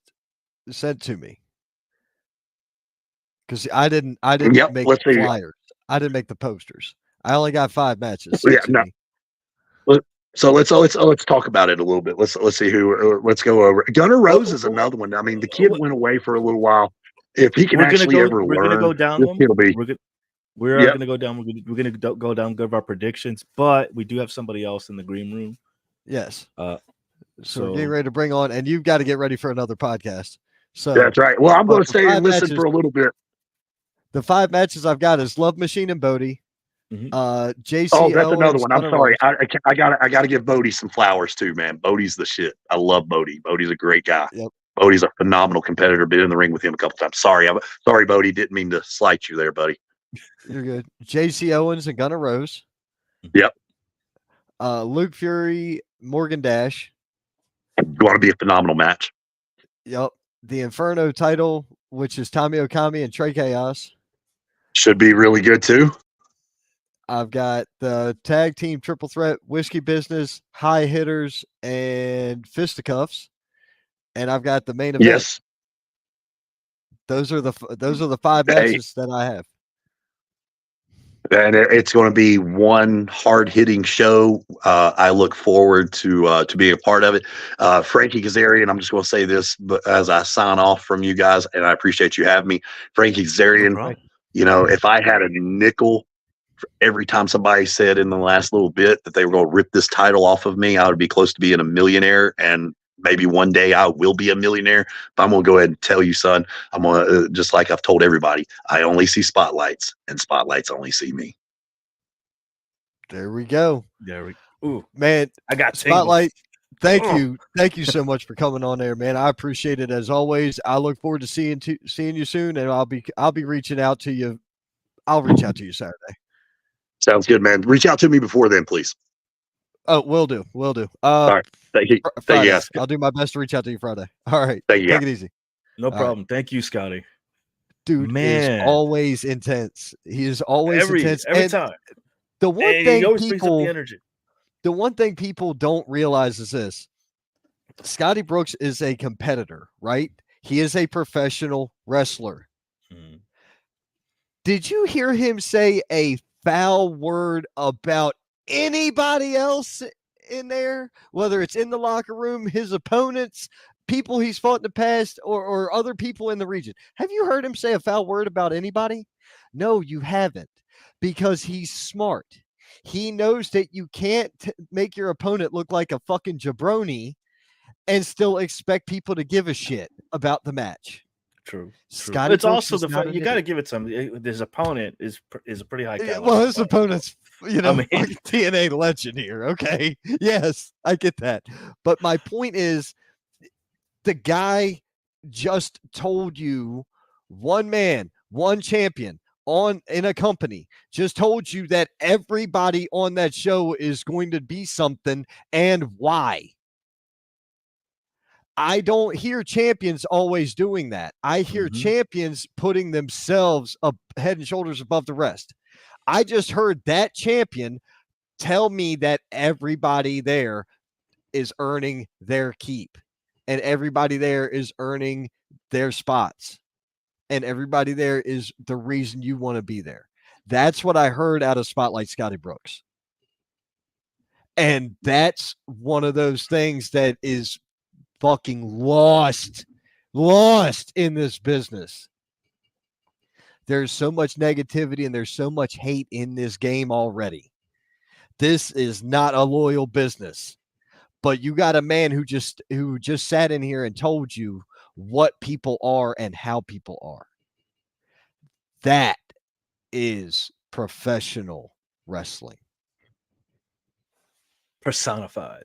Speaker 1: to me, because I didn't make the flyers. I didn't make the posters. I only got 5 matches sent to me.
Speaker 3: So let's talk about it a little bit. Let's see let's go over. Gunnar Rose is another one. I mean, the kid went away for a little while. If he can
Speaker 2: we're
Speaker 3: gonna
Speaker 2: go down them. We're gonna go down. We're gonna go down, give our predictions, but we do have somebody else in the green room.
Speaker 1: Yes.
Speaker 2: So
Speaker 1: we're getting ready to bring on, and you've got to get ready for another podcast. So
Speaker 3: that's right. Well, I'm going to stay and listen for a little bit.
Speaker 1: The 5 matches I've got is Love Machine and Bodie. JC.
Speaker 3: Oh, that's another one. I'm sorry. I gotta give Bodie some flowers too, man. Bodie's the shit. I love Bodie. Bodie's a great guy.
Speaker 1: Yep.
Speaker 3: Bodie's a phenomenal competitor. Been in the ring with him a couple times. Sorry, Bodie. Didn't mean to slight you there, buddy.
Speaker 1: You're good. JC Owens and Gunnar Rose.
Speaker 3: Yep.
Speaker 1: Luke Fury, Morgan Dash.
Speaker 3: Going to be a phenomenal match.
Speaker 1: Yep. The Inferno title, which is Tommy Okami and Trey Chaos.
Speaker 3: Should be really good too.
Speaker 1: I've got the tag team triple threat, Whiskey Business, High Hitters, and Fisticuffs, and I've got the main event.
Speaker 3: Yes,
Speaker 1: those are the 5 matches that I have.
Speaker 3: And it's going to be one hard-hitting show. I look forward to being a part of it. Frankie Kazarian, I'm just going to say this, but as I sign off from you guys, and I appreciate you having me, Frankie Kazarian.
Speaker 2: problem.
Speaker 3: If I had a nickel for every time somebody said in the last little bit that they were going to rip this title off of me, I would be close to being a millionaire, and maybe one day I will be a millionaire. But I'm going to go ahead and tell you, son, I'm going to, just like I've told everybody, I only see spotlights, and spotlights only see me.
Speaker 1: There we go.
Speaker 2: Ooh,
Speaker 1: Man,
Speaker 2: I got
Speaker 1: Spotlight.
Speaker 2: tingles.
Speaker 1: Thank you so much for coming on there, man. I appreciate it as always. I look forward to seeing you soon, and I'll be reaching out to you. I'll reach out to you Saturday.
Speaker 3: Sounds good, man. Reach out to me before then, please.
Speaker 1: Oh, will do.
Speaker 3: All right. Thank you. Thank
Speaker 1: Friday.
Speaker 3: you, guys.
Speaker 1: I'll do my best to reach out to you Friday. All right.
Speaker 3: Thank you.
Speaker 1: Take it easy.
Speaker 2: No problem. Thank you, Scotty.
Speaker 1: Dude
Speaker 2: Man.
Speaker 1: is always intense. He is always intense.
Speaker 2: Every
Speaker 1: And
Speaker 2: time.
Speaker 1: the one
Speaker 2: And he
Speaker 1: thing
Speaker 2: always brings up the
Speaker 1: people
Speaker 2: energy.
Speaker 1: the one thing people don't realize is this. Scotty Brooks is a competitor, right? He is a professional wrestler.
Speaker 2: Hmm.
Speaker 1: Did you hear him say a foul word about anybody else in there? Whether it's in the locker room, his opponents, people he's fought in the past, or other people in the region. Have you heard him say a foul word about anybody? No, you haven't. Because he's smart. He knows that you can't make your opponent look like a fucking jabroni and still expect people to give a shit about the match.
Speaker 2: True.
Speaker 1: Scotty
Speaker 2: It's
Speaker 1: Brooks
Speaker 2: also
Speaker 1: is
Speaker 2: the
Speaker 1: not
Speaker 2: fact
Speaker 1: an
Speaker 2: you got to
Speaker 1: idiot.
Speaker 2: give it some. His opponent is a pretty high caliber.
Speaker 1: Well, his opponent's,
Speaker 2: mean-
Speaker 1: fucking TNA legend here. Okay. Yes, I get that. But my point is, the guy just told you one man, one champion in a company just told you that everybody on that show is going to be something and why. I don't hear champions always doing that. I hear champions putting themselves up head and shoulders above the rest. I just heard that champion tell me that everybody there is earning their keep and everybody there is earning their spots and everybody there is the reason you want to be there. That's what I heard out of Spotlight Scotty Brooks. And that's one of those things that is fucking lost in this business. There's so much negativity and there's so much hate in this game already. This is not a loyal business. But you got a man who just sat in here and told you what people are and how people are. That is professional wrestling.
Speaker 2: Personified.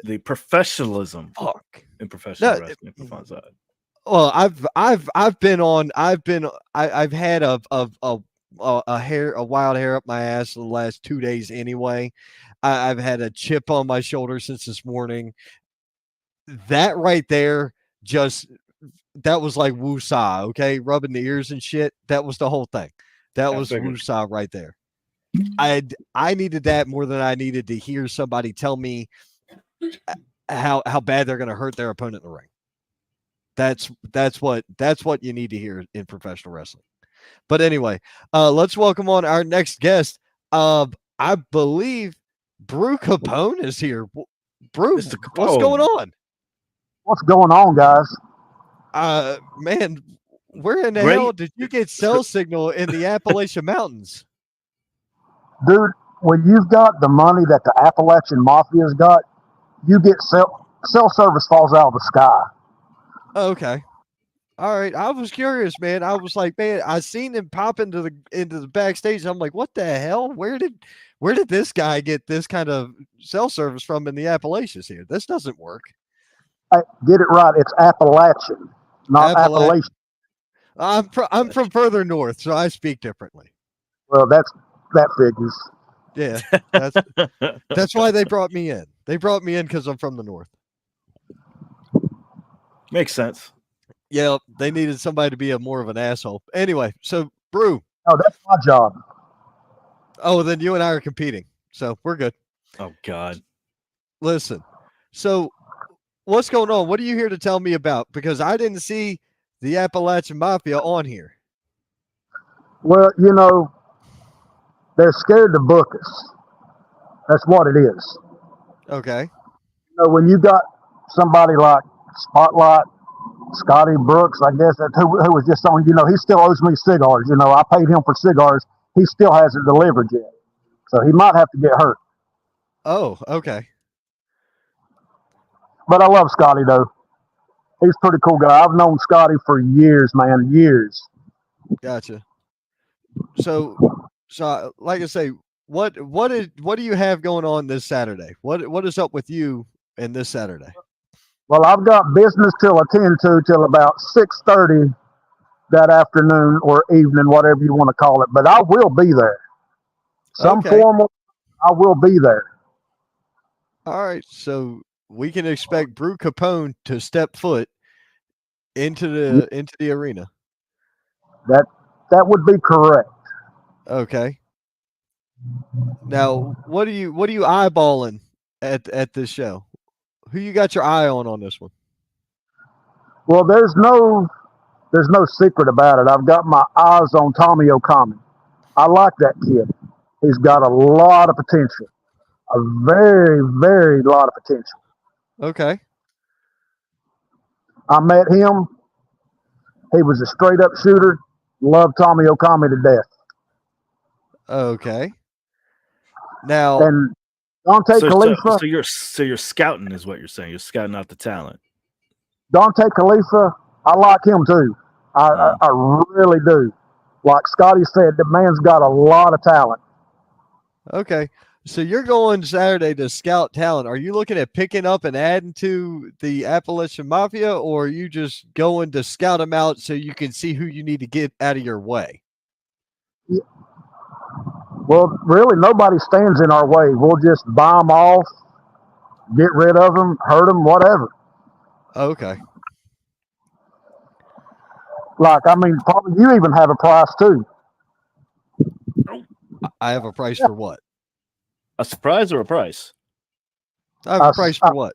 Speaker 2: The professionalism
Speaker 1: Fuck.
Speaker 2: in professional wrestling.
Speaker 1: Well, I've had a wild hair up my ass the last 2 days anyway. I've had a chip on my shoulder since this morning. That right there, that was like woo-saw, okay? Rubbing the ears and shit. That was the whole thing. That was woo-saw right there. I needed that more than I needed to hear somebody tell me how bad they're going to hurt their opponent in the ring. That's what you need to hear in professional wrestling. But anyway, let's welcome on our next guest. I believe Brew Capone is here. Brew, what's going on?
Speaker 4: What's going on, guys?
Speaker 1: Man, where in the hell did you get cell signal in the Appalachian Mountains?
Speaker 4: Dude, when you've got the money that the Appalachian Mafia's got, you get cell service falls out of the sky.
Speaker 1: Okay. All right. I was curious, man. I was like, man, I seen him pop into the backstage. I'm like, what the hell? Where did this guy get this kind of cell service from in the Appalachians here? This doesn't work.
Speaker 4: Get it right. It's Appalachian, not Appalachian.
Speaker 1: I'm from further north, so I speak differently.
Speaker 4: Well, that figures.
Speaker 1: Yeah, that's why they brought me in. They brought me in because I'm from the north.
Speaker 2: Makes sense.
Speaker 1: Yeah, they needed somebody to be more of an asshole. Anyway, so Brew.
Speaker 4: Oh, that's my job.
Speaker 1: Oh, then you and I are competing, so we're good.
Speaker 2: Oh God.
Speaker 1: Listen, so what's going on? What are you here to tell me about? Because I didn't see the Appalachian Mafia on here.
Speaker 4: Well, They're scared to book us. That's what it is.
Speaker 1: Okay.
Speaker 4: When you got somebody like Spotlight, Scotty Brooks, I guess that's who was just on. He still owes me cigars. I paid him for cigars. He still hasn't delivered yet, so he might have to get hurt.
Speaker 1: Oh, okay.
Speaker 4: But I love Scotty though. He's a pretty cool guy. I've known Scotty for years, man, years.
Speaker 1: Gotcha. So like I say, what do you have going on this Saturday? What is up with you and this Saturday?
Speaker 4: Well, I've got business till I tend to till about 6:30 that afternoon or evening, whatever you want to call it. But I will be there. Some
Speaker 1: Okay.
Speaker 4: formal, I will be there.
Speaker 1: All right. So we can expect Brew Capone to step foot into the arena.
Speaker 4: That would be correct.
Speaker 1: Okay. Now, what are you eyeballing at this show? Who you got your eye on this one?
Speaker 4: Well, there's no secret about it. I've got my eyes on Tommy Okami. I like that kid. He's got a lot of potential. A very, very lot of potential.
Speaker 1: Okay.
Speaker 4: I met him. He was a straight up shooter. Loved Tommy Okami to death.
Speaker 1: Okay. Now,
Speaker 4: And Dante Khalifa.
Speaker 2: So you're scouting is what you're saying. You're scouting out the talent.
Speaker 4: Dante Khalifa, I like him too. I really do. Like Scotty said, the man's got a lot of talent.
Speaker 1: okay. So you're going Saturday to scout talent. Are you looking at picking up and adding to the Appalachian Mafia, or are you just going to scout them out so you can see who you need to get out of your way?
Speaker 4: Yeah. Well, really, nobody stands in our way. We'll just buy them off, get rid of them, hurt them, whatever.
Speaker 1: Okay.
Speaker 4: Like, I mean, probably you even have a price too.
Speaker 1: I have a price for what?
Speaker 2: A surprise or a price?
Speaker 1: I have a price for what?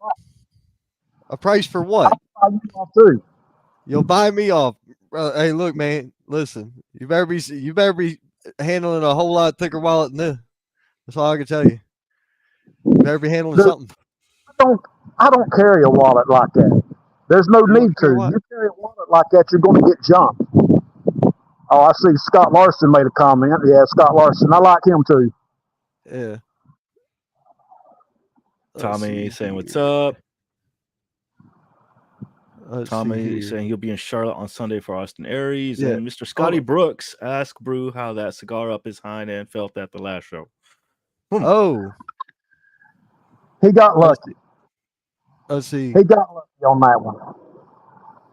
Speaker 1: A price for what?
Speaker 4: I'll buy you off too.
Speaker 1: You'll buy me off. Hey, look, man. Listen, you better be handling a whole lot thicker wallet than this. That's all I can tell you. You better be handling something.
Speaker 4: I don't carry a wallet like that. There's no need to. You carry a wallet like that, you're going to get jumped. Oh, I see Scott Larson made a comment. Yeah, Scott Larson. I like him too.
Speaker 1: Yeah.
Speaker 2: Tommy saying what's up. Tommy saying he'll be in Charlotte on Sunday for Austin Aries. Yeah. And Mr. Scotty Brooks asked Brew how that cigar up his hind end felt at the last show.
Speaker 1: Oh.
Speaker 4: He got lucky.
Speaker 1: Let's see.
Speaker 4: He got lucky on that one.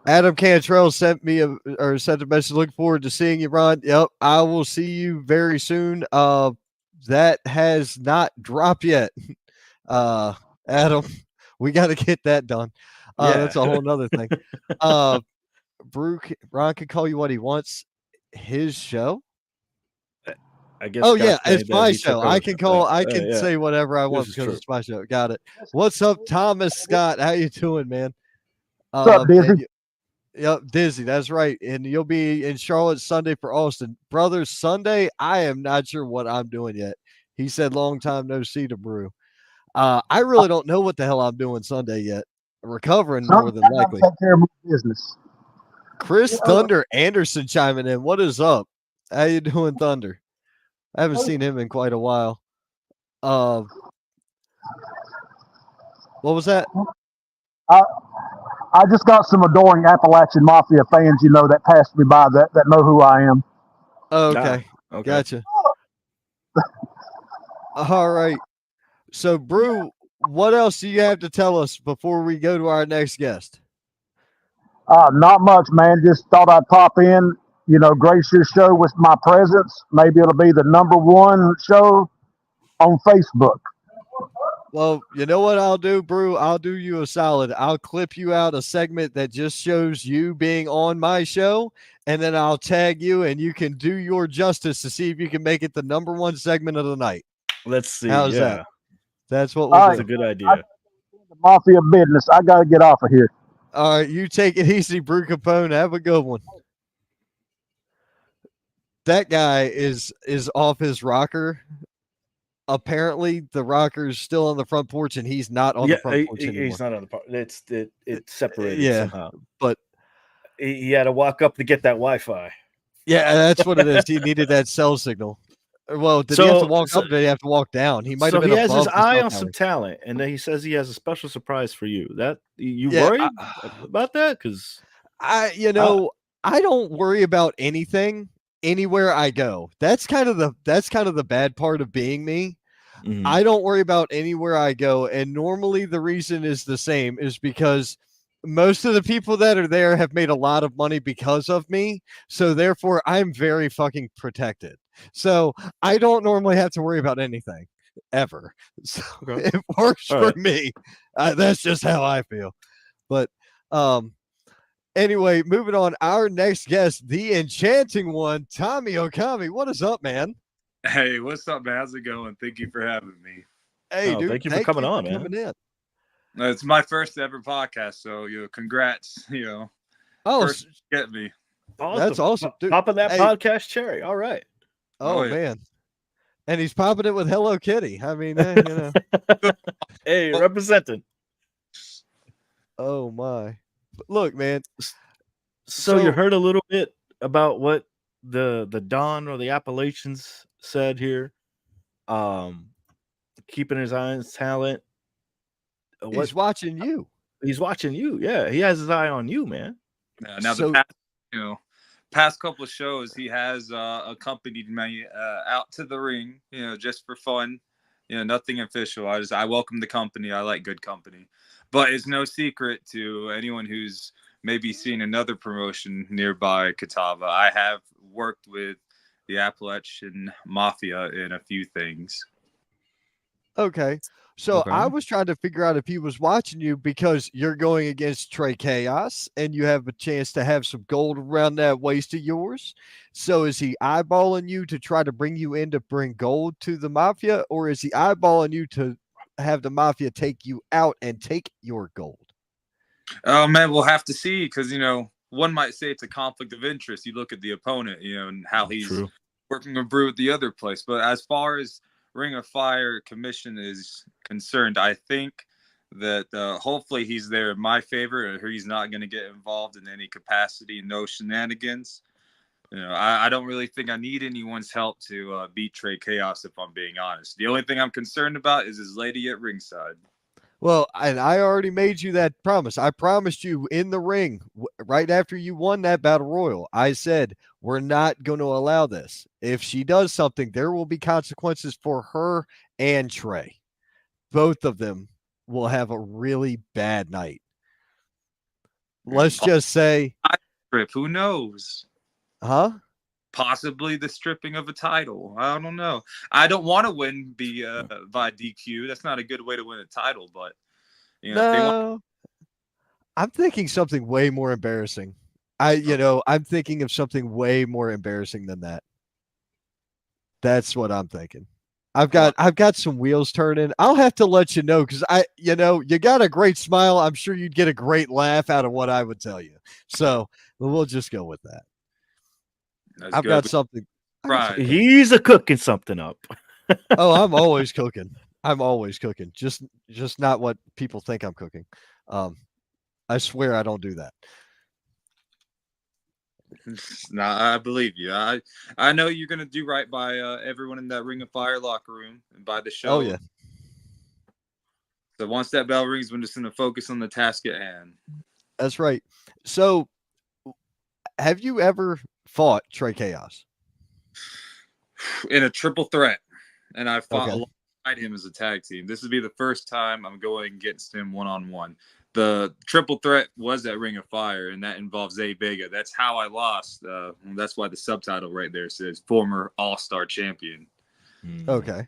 Speaker 1: Adam Cantrell sent a message. Look forward to seeing you, Ron. Yep, I will see you very soon. That has not dropped yet. Adam, we got to get that done. That's a whole nother thing. Ron can call you what he wants. His show.
Speaker 2: I guess.
Speaker 1: Oh yeah, it's my show. I can call. I can say whatever I want because it's my show. Got it. What's up, Thomas Scott? How you doing, man?
Speaker 4: What's up, Dizzy?
Speaker 1: Yep, Dizzy. That's right. And you'll be in Charlotte Sunday for Austin. Brothers, Sunday, I am not sure what I'm doing yet. He said long time no see to Brew. I really don't know what the hell I'm doing Sunday yet. Recovering more than likely.
Speaker 4: Take care of my business.
Speaker 1: Chris Thunder Anderson chiming in. What is up? How you doing, Thunder? I haven't seen him in quite a while. What was that?
Speaker 4: I just got some adoring Appalachian Mafia fans, that passed me by that know who I am.
Speaker 1: Okay. Gotcha. All right. So, Brew, what else do you have to tell us before we go to our next guest?
Speaker 4: Not much, man. Just thought I'd pop in, grace your show with my presence. Maybe it'll be the #1 show on Facebook.
Speaker 1: Well, you know what I'll do, Brew? I'll do you a solid. I'll clip you out a segment that just shows you being on my show, and then I'll tag you, and you can do your justice to see if you can make it the #1 segment of the night.
Speaker 2: Let's see.
Speaker 1: How's that? That's what we'll do.
Speaker 2: That's a good idea.
Speaker 4: The Mafia business. I got to get off of here.
Speaker 1: All right, you take it easy, Brew Capone. Have a good one. that guy is off his rocker. Apparently, the rocker's still on the front porch, and he's not on the front porch anymore.
Speaker 2: he's not on the part. It's separated
Speaker 1: Yeah,
Speaker 2: somehow.
Speaker 1: but
Speaker 2: He had to walk up to get that Wi-Fi.
Speaker 1: yeah, that's what it is. He needed that cell signal. Well, did he have to walk up? Or did he have to walk down? He might have been
Speaker 2: he has his
Speaker 1: above the
Speaker 2: eye
Speaker 1: cell
Speaker 2: on some
Speaker 1: tower.
Speaker 2: talent, and then he says he has a special surprise for you. That you
Speaker 1: Yeah,
Speaker 2: worried about that? Because
Speaker 1: I don't worry about anything anywhere I go. That's kind of the bad part of being me. I don't worry about anywhere I go, and normally the reason is the same, is because most of the people that are there have made a lot of money because of me, so therefore I'm very fucking protected. So I don't normally have to worry about anything ever. So
Speaker 2: Okay.
Speaker 1: it works
Speaker 2: All
Speaker 1: for
Speaker 2: right.
Speaker 1: me. That's just how I feel. But anyway, moving on. Our next guest, the enchanting one, Tommy Okami. What is up, man?
Speaker 5: Hey, what's up, man? How's it going? Thank you for having me.
Speaker 1: Hey,
Speaker 2: Oh,
Speaker 1: dude.
Speaker 2: thank you for coming on, man.
Speaker 1: coming in.
Speaker 5: It's my first ever podcast, so congrats.
Speaker 1: Oh,
Speaker 5: first get me.
Speaker 1: That's awesome, dude.
Speaker 2: Popping that
Speaker 1: Hey.
Speaker 2: podcast cherry. All right.
Speaker 1: Oh,
Speaker 5: yeah.
Speaker 1: man. And he's popping it with Hello Kitty. I mean,
Speaker 2: Hey, representing.
Speaker 1: Oh my. But look, man.
Speaker 2: So you heard a little bit about what the Don or the Appalachians said here. Keeping his eye on his talent.
Speaker 1: He's watching you.
Speaker 2: He's watching you. Yeah, he has his eye on you, man.
Speaker 5: Now
Speaker 1: So-
Speaker 5: the past couple of shows, he has accompanied me out to the ring, just for fun. Nothing official. I welcome the company. I like good company, but it's no secret to anyone who's maybe seen another promotion nearby Catawba. I have worked with the Appalachian Mafia in a few things.
Speaker 1: Okay. So
Speaker 2: Okay.
Speaker 1: I was trying to figure out if he was watching you because you're going against Trey Chaos and you have a chance to have some gold around that waist of yours. So is he eyeballing you to try to bring you in to bring gold to the Mafia, or is he eyeballing you to have the Mafia take you out and take your gold?
Speaker 5: Oh man, we'll have to see, because one might say it's a conflict of interest. You look at the opponent, and how he's
Speaker 2: True.
Speaker 5: working a brew at the other place. But as far as Ring of Fire commission is concerned, I think that hopefully he's there in my favor, or he's not going to get involved in any capacity, no shenanigans. I don't really think I need anyone's help to beat Trey Chaos, if I'm being honest. The only thing I'm concerned about is his lady at ringside.
Speaker 1: Well, and I already made you that promise. I promised you in the ring right after you won that battle royal. I said, we're not going to allow this. If she does something, there will be consequences for her and Trey. Both of them will have a really bad night. Let's just say,
Speaker 5: Strip, who knows?
Speaker 1: huh?
Speaker 5: Possibly the stripping of a title. I don't know. I don't want to win by DQ. That's not a good way to win a title, but if they want.
Speaker 1: No, I'm thinking something way more embarrassing. I'm thinking of something way more embarrassing than that. That's what I'm thinking. I've got some wheels turning. I'll have to let you know, because you got a great smile. I'm sure you'd get a great laugh out of what I would tell you. So we'll just go with that. I've got something.
Speaker 5: Right.
Speaker 2: He's cooking something up.
Speaker 1: Oh, I'm always cooking. I'm always cooking. Just not what people think I'm cooking. I swear I don't do that.
Speaker 5: No, I believe you. I know you're gonna do right by everyone in that Ring of Fire locker room and by the show.
Speaker 1: Oh yeah.
Speaker 5: So once that bell rings, we're just gonna focus on the task at hand.
Speaker 1: That's right. So, have you ever fought Trey Chaos?
Speaker 5: In a triple threat, and I fought
Speaker 1: Okay.
Speaker 5: alongside him as a tag team. This would be the first time I'm going against him one-on-one. The triple threat was at Ring of Fire, and that involves Zay Vega. That's how I lost. That's why the subtitle right there says former All-Star champion.
Speaker 1: Okay.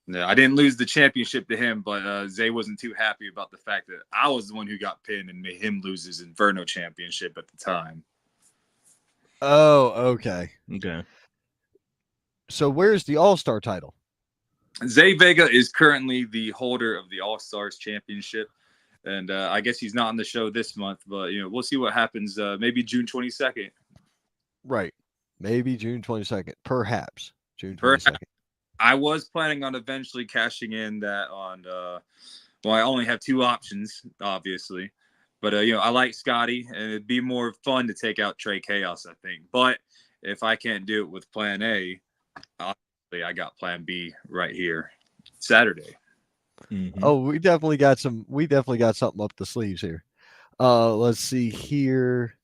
Speaker 5: Yeah, I didn't lose the championship to him, but Zay wasn't too happy about the fact that I was the one who got pinned and made him lose his Inferno championship at the time.
Speaker 1: Oh, okay.
Speaker 2: Okay.
Speaker 1: So where's the All-Star title?
Speaker 5: Zay Vega is currently the holder of the All-Stars championship. And I guess he's not on the show this month, but we'll see what happens. Maybe June 22nd.
Speaker 1: Right. Maybe June 22nd. Perhaps June
Speaker 5: Perhaps.
Speaker 1: 22nd.
Speaker 5: I was planning on eventually cashing in that on. Well, I only have two options, obviously, but I like Scotty, and it'd be more fun to take out Trey Chaos, I think. But if I can't do it with Plan A, obviously I got Plan B right here, Saturday.
Speaker 2: Mhm.
Speaker 1: Oh, we definitely got some. We definitely got something up the sleeves here. Let's see here.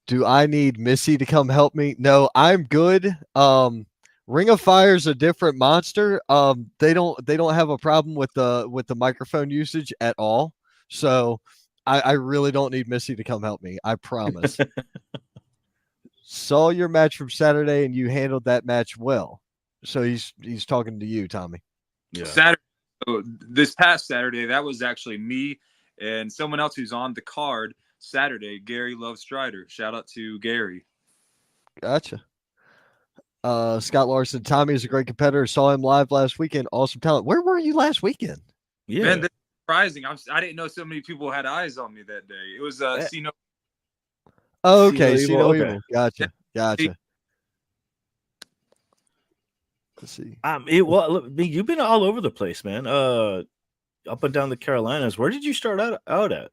Speaker 1: Do I need Missy to come help me? No, I'm good. Ring of Fire's a different monster. They don't have a problem with the microphone usage at all. So I really don't need Missy to come help me. I promise. Saw your match from Saturday and you handled that match well. So he's talking to you, Tommy.
Speaker 2: Yeah.
Speaker 5: Saturday. So this past Saturday, that was actually me and someone else who's on the card Saturday, Gary Love Strider. Shout out to Gary.
Speaker 1: Gotcha. Scott Larson, Tommy is a great competitor. Saw him live last weekend. Awesome talent. Where were you last weekend?
Speaker 2: Yeah.
Speaker 5: Man, that's surprising. I didn't know so many people had eyes on me that day. It was Cino.
Speaker 1: Oh,
Speaker 2: See No
Speaker 1: okay. See
Speaker 2: Evil,
Speaker 1: no
Speaker 2: okay.
Speaker 1: evil. Gotcha. Gotcha. Let's see.
Speaker 2: Look, you've been all over the place, man. Up and down the Carolinas. Where did you start out at?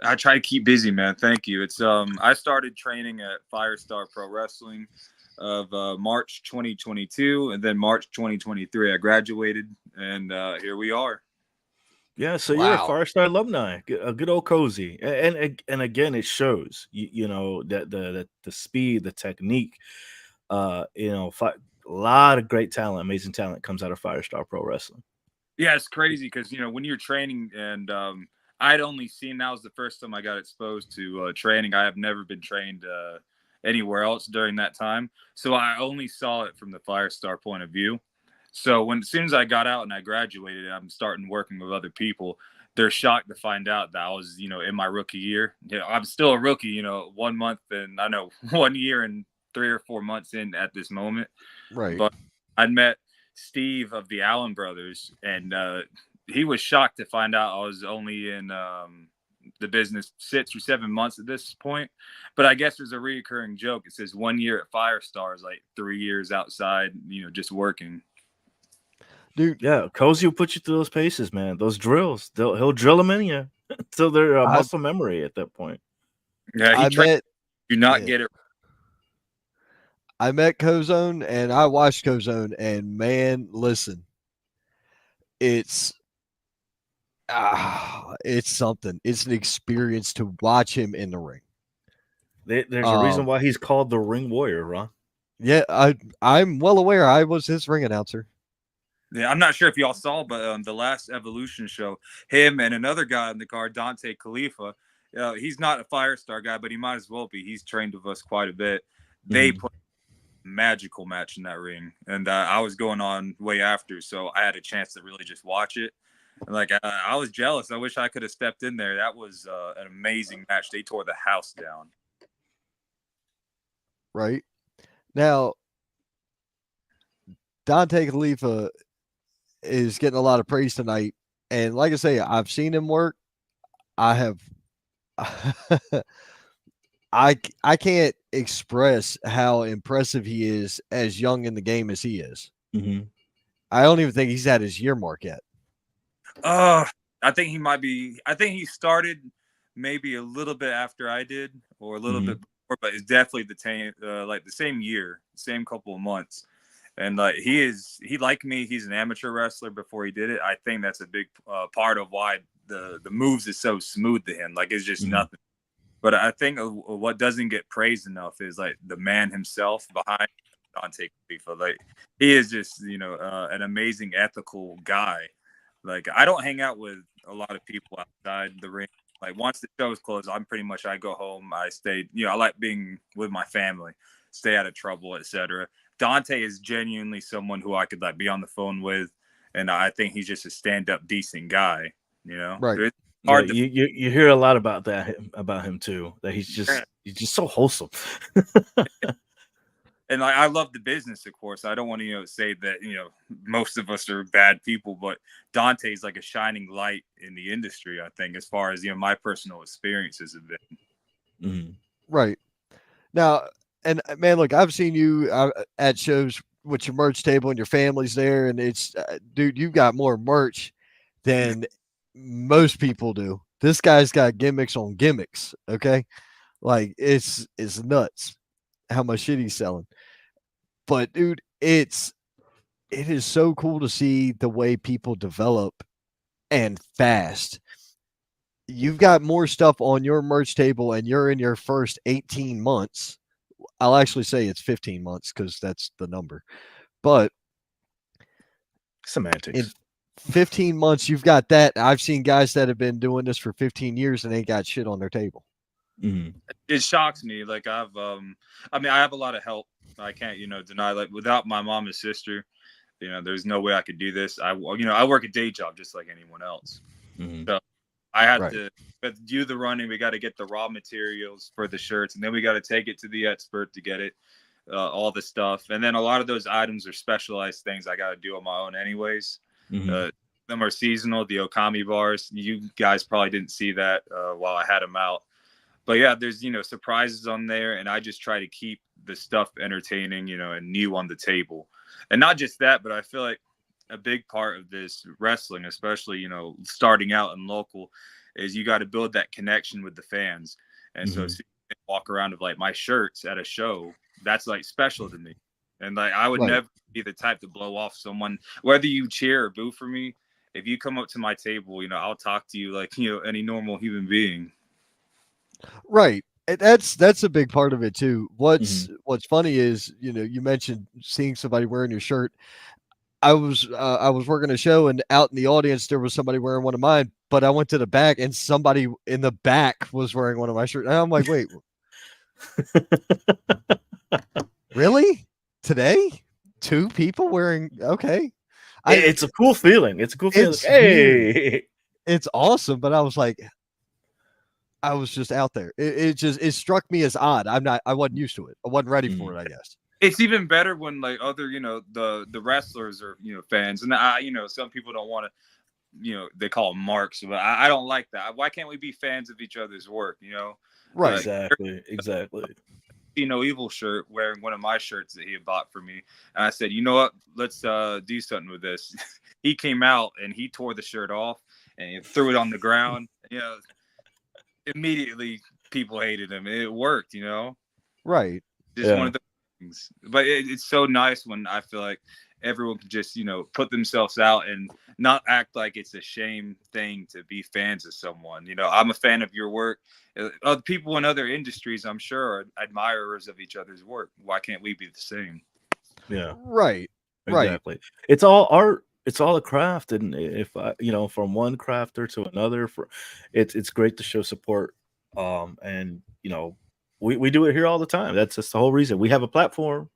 Speaker 5: I try to keep busy, man. Thank you. It's I started training at Firestar Pro Wrestling of March 2022, and then March 2023 I graduated, and here we are.
Speaker 2: Yeah, so you're a
Speaker 1: Wow.
Speaker 2: Firestar alumni, a good old cozy, and again, it shows. You know that the speed, the technique. A lot of great talent, amazing talent comes out of Firestar Pro Wrestling.
Speaker 5: Yeah, it's crazy because when you're training, and I'd only seen, that was the first time I got exposed to training. I have never been trained anywhere else during that time, so I only saw it from the Firestar point of view. So as soon as I got out and I graduated, I'm starting working with other people. They're shocked to find out that I was, in my rookie year. I'm still a rookie, 1 month, and I know 1 year and 3 or 4 months in at this moment.
Speaker 1: Right.
Speaker 5: But I'd met Steve of the Allen Brothers, and he was shocked to find out I was only in the business 6 or 7 months at this point. But I guess there's a recurring joke. It says 1 year at Firestar is like 3 years outside, just working.
Speaker 1: Dude,
Speaker 2: Yeah, Cozy will put you through those paces, man. Those drills, he'll drill them in you until they're muscle memory at that point.
Speaker 5: Yeah,
Speaker 1: I met
Speaker 5: do not
Speaker 1: yeah.
Speaker 5: get it.
Speaker 1: I met Cozone and I watched Cozone, and man, listen, it's something. It's an experience to watch him in the ring.
Speaker 2: There's a reason why he's called the Ring Warrior, Ron.
Speaker 1: Yeah, I'm well aware. I was his ring announcer.
Speaker 5: Yeah, I'm not sure if y'all saw, but the last Evolution show, him and another guy on the card, Dante Khalifa, he's not a Firestar guy, but he might as well be. He's trained with us quite a bit. They played a magical match in that ring, and I was going on way after, so I had a chance to really just watch it. And I was jealous. I wish I could have stepped in there. That was an amazing match. They tore the house down.
Speaker 1: Right now, Dante Khalifa is getting a lot of praise tonight, and like I say, I've seen him work. I have. I can't express how impressive he is as young in the game as he is.
Speaker 2: Mm-hmm.
Speaker 1: I don't even think he's at his year mark yet.
Speaker 5: I think he might be. I think he started maybe a little bit after I did, or a little bit before, but it's definitely the same year, same couple of months. And he like me, he's an amateur wrestler before he did it. I think that's a big part of why the moves is so smooth to him. Like, it's just nothing. But I think what doesn't get praised enough is like the man himself behind Dante Khalifa. Like, he is just an amazing ethical guy. Like, I don't hang out with a lot of people outside the ring. Like, once the show's closed, I go home. I stay, I like being with my family, stay out of trouble, etc. Dante is genuinely someone who I could be on the phone with, and I think he's just a stand-up, decent guy.
Speaker 1: Right.
Speaker 5: It's hard to.
Speaker 2: You hear a lot about him too. That he's just so wholesome.
Speaker 5: And I love the business, of course. I don't want to say that most of us are bad people, but Dante's like a shining light in the industry. I think, as far as my personal experiences have been.
Speaker 1: Right now, And man, look, I've seen you at shows with your merch table and your family's there, and it's dude, you've got more merch than most people do. This guy's got gimmicks on gimmicks. Okay, like it's nuts how much shit he's selling. But dude, it is so cool to see the way people develop and fast. You've got more stuff on your merch table, and you're in your first 18 months. I'll actually say it's 15 months because that's the number. But
Speaker 2: Semantics.
Speaker 1: in 15 months, you've got that. I've seen guys that have been doing this for 15 years and ain't got shit on their table.
Speaker 2: Mm-hmm.
Speaker 5: It shocks me. Like I have a lot of help. I can't, deny. Like without my mom and sister, there's no way I could do this. I work a day job just like anyone else.
Speaker 2: Mm-hmm.
Speaker 5: So I had to do the running. We got to get the raw materials for the shirts, and then we got to take it to the expert to get it, all the stuff. And then a lot of those items are specialized things I got to do on my own anyways.
Speaker 2: Mm-hmm.
Speaker 5: Them are seasonal. The Okami bars, you guys probably didn't see that while I had them out. But yeah, there's, surprises on there, and I just try to keep the stuff entertaining, and new on the table. And not just that, but I feel like a big part of this wrestling, especially, starting out in local, is you got to build that connection with the fans. And so seeing them walk around with like my shirts at a show, that's like special to me. And like I would never be the type to blow off someone, whether you cheer or boo for me. If you come up to my table, I'll talk to you like, any normal human being.
Speaker 1: Right. And that's a big part of it too. What's funny is, you mentioned seeing somebody wearing your shirt. I was working a show, and out in the audience there was somebody wearing one of mine, but I went to the back and somebody in the back was wearing one of my shirts. And I'm like, wait, really? Today? 2 people wearing? Okay.
Speaker 2: It's a cool feeling. It's a cool feeling.
Speaker 1: Hey, it's awesome. But I was like, I was just out there. It struck me as odd. I wasn't used to it. I wasn't ready for it, I guess.
Speaker 5: It's even better when like other, the wrestlers are, fans. And some people don't want to, they call them marks, but I don't like that. Why can't we be fans of each other's work,
Speaker 1: Right.
Speaker 2: Exactly.
Speaker 5: No Evil shirt wearing one of my shirts that he had bought for me. And I said, you know what? Let's do something with this. He came out and he tore the shirt off and he threw it on the ground. Immediately people hated him. It worked,
Speaker 1: Right.
Speaker 5: Just one of the things. But it's so nice when I feel like everyone can just, put themselves out and not act like it's a shame thing to be fans of someone. I'm a fan of your work. Other people in other industries, I'm sure, are admirers of each other's work. Why can't we be the same?
Speaker 2: Yeah.
Speaker 1: Right.
Speaker 2: Exactly. It's all art. It's all a craft, and if from one crafter to another, it's great to show support. And we do it here all the time. That's the whole reason we have a platform.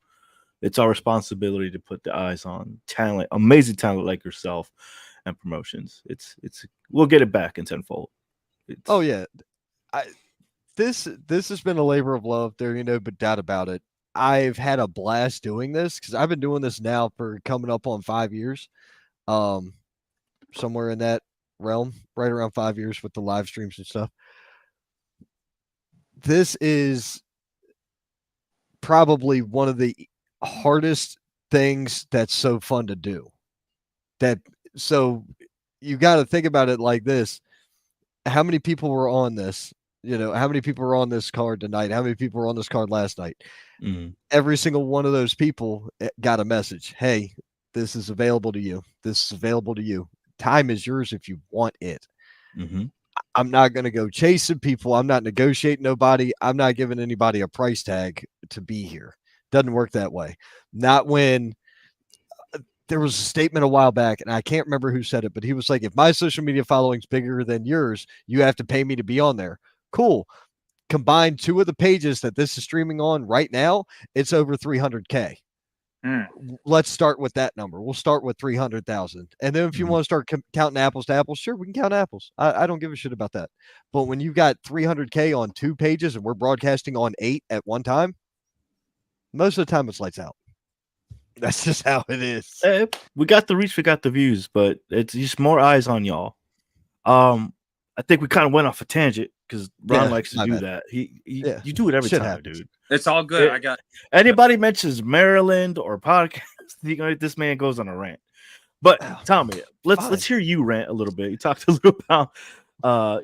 Speaker 2: It's our responsibility to put the eyes on talent, amazing talent like yourself, and promotions. It's we'll get it back in tenfold.
Speaker 1: Oh yeah, this has been a labor of love. There, but doubt about it. I've had a blast doing this because I've been doing this now for coming up on 5 years. Somewhere in that realm, right around 5 years with the live streams and stuff. This is probably one of the hardest things that's so fun to do. So you got to think about it like this. How many people were on this? How many people were on this card tonight? How many people were on this card last night?
Speaker 2: Mm-hmm.
Speaker 1: Every single one of those people got a message. Hey, this is available to you. This is available to you. Time is yours if you want it.
Speaker 2: Mm-hmm.
Speaker 1: I'm not going to go chasing people. I'm not negotiating nobody. I'm not giving anybody a price tag to be here. Doesn't work that way. Not when there was a statement a while back, and I can't remember who said it, but he was like, if my social media following's bigger than yours, you have to pay me to be on there. Cool. Combine 2 of the pages that this is streaming on right now, it's over 300K. Let's start with that number. We'll start with 300,000. And then if you want to start counting apples to apples, sure, we can count apples. I don't give a shit about that. But when you've got 300K on 2 pages and we're broadcasting on 8 at one time, most of the time it's lights out. That's just how it is.
Speaker 2: We got the reach, we got the views, but it's just more eyes on y'all. I think we kind of went off a tangent. because Ron
Speaker 1: Yeah,
Speaker 2: likes to
Speaker 1: my
Speaker 2: do
Speaker 1: bad.
Speaker 2: that.
Speaker 1: Yeah,
Speaker 2: You do it every
Speaker 1: shit
Speaker 2: time,
Speaker 1: happens.
Speaker 2: dude.
Speaker 5: It's all good.
Speaker 2: Yeah.
Speaker 5: I got
Speaker 2: Anybody mentions Maryland or podcast, this man goes on a rant. But
Speaker 1: Oh,
Speaker 2: Tommy, let's
Speaker 1: fine.
Speaker 2: hear you rant a little bit. You talked a little about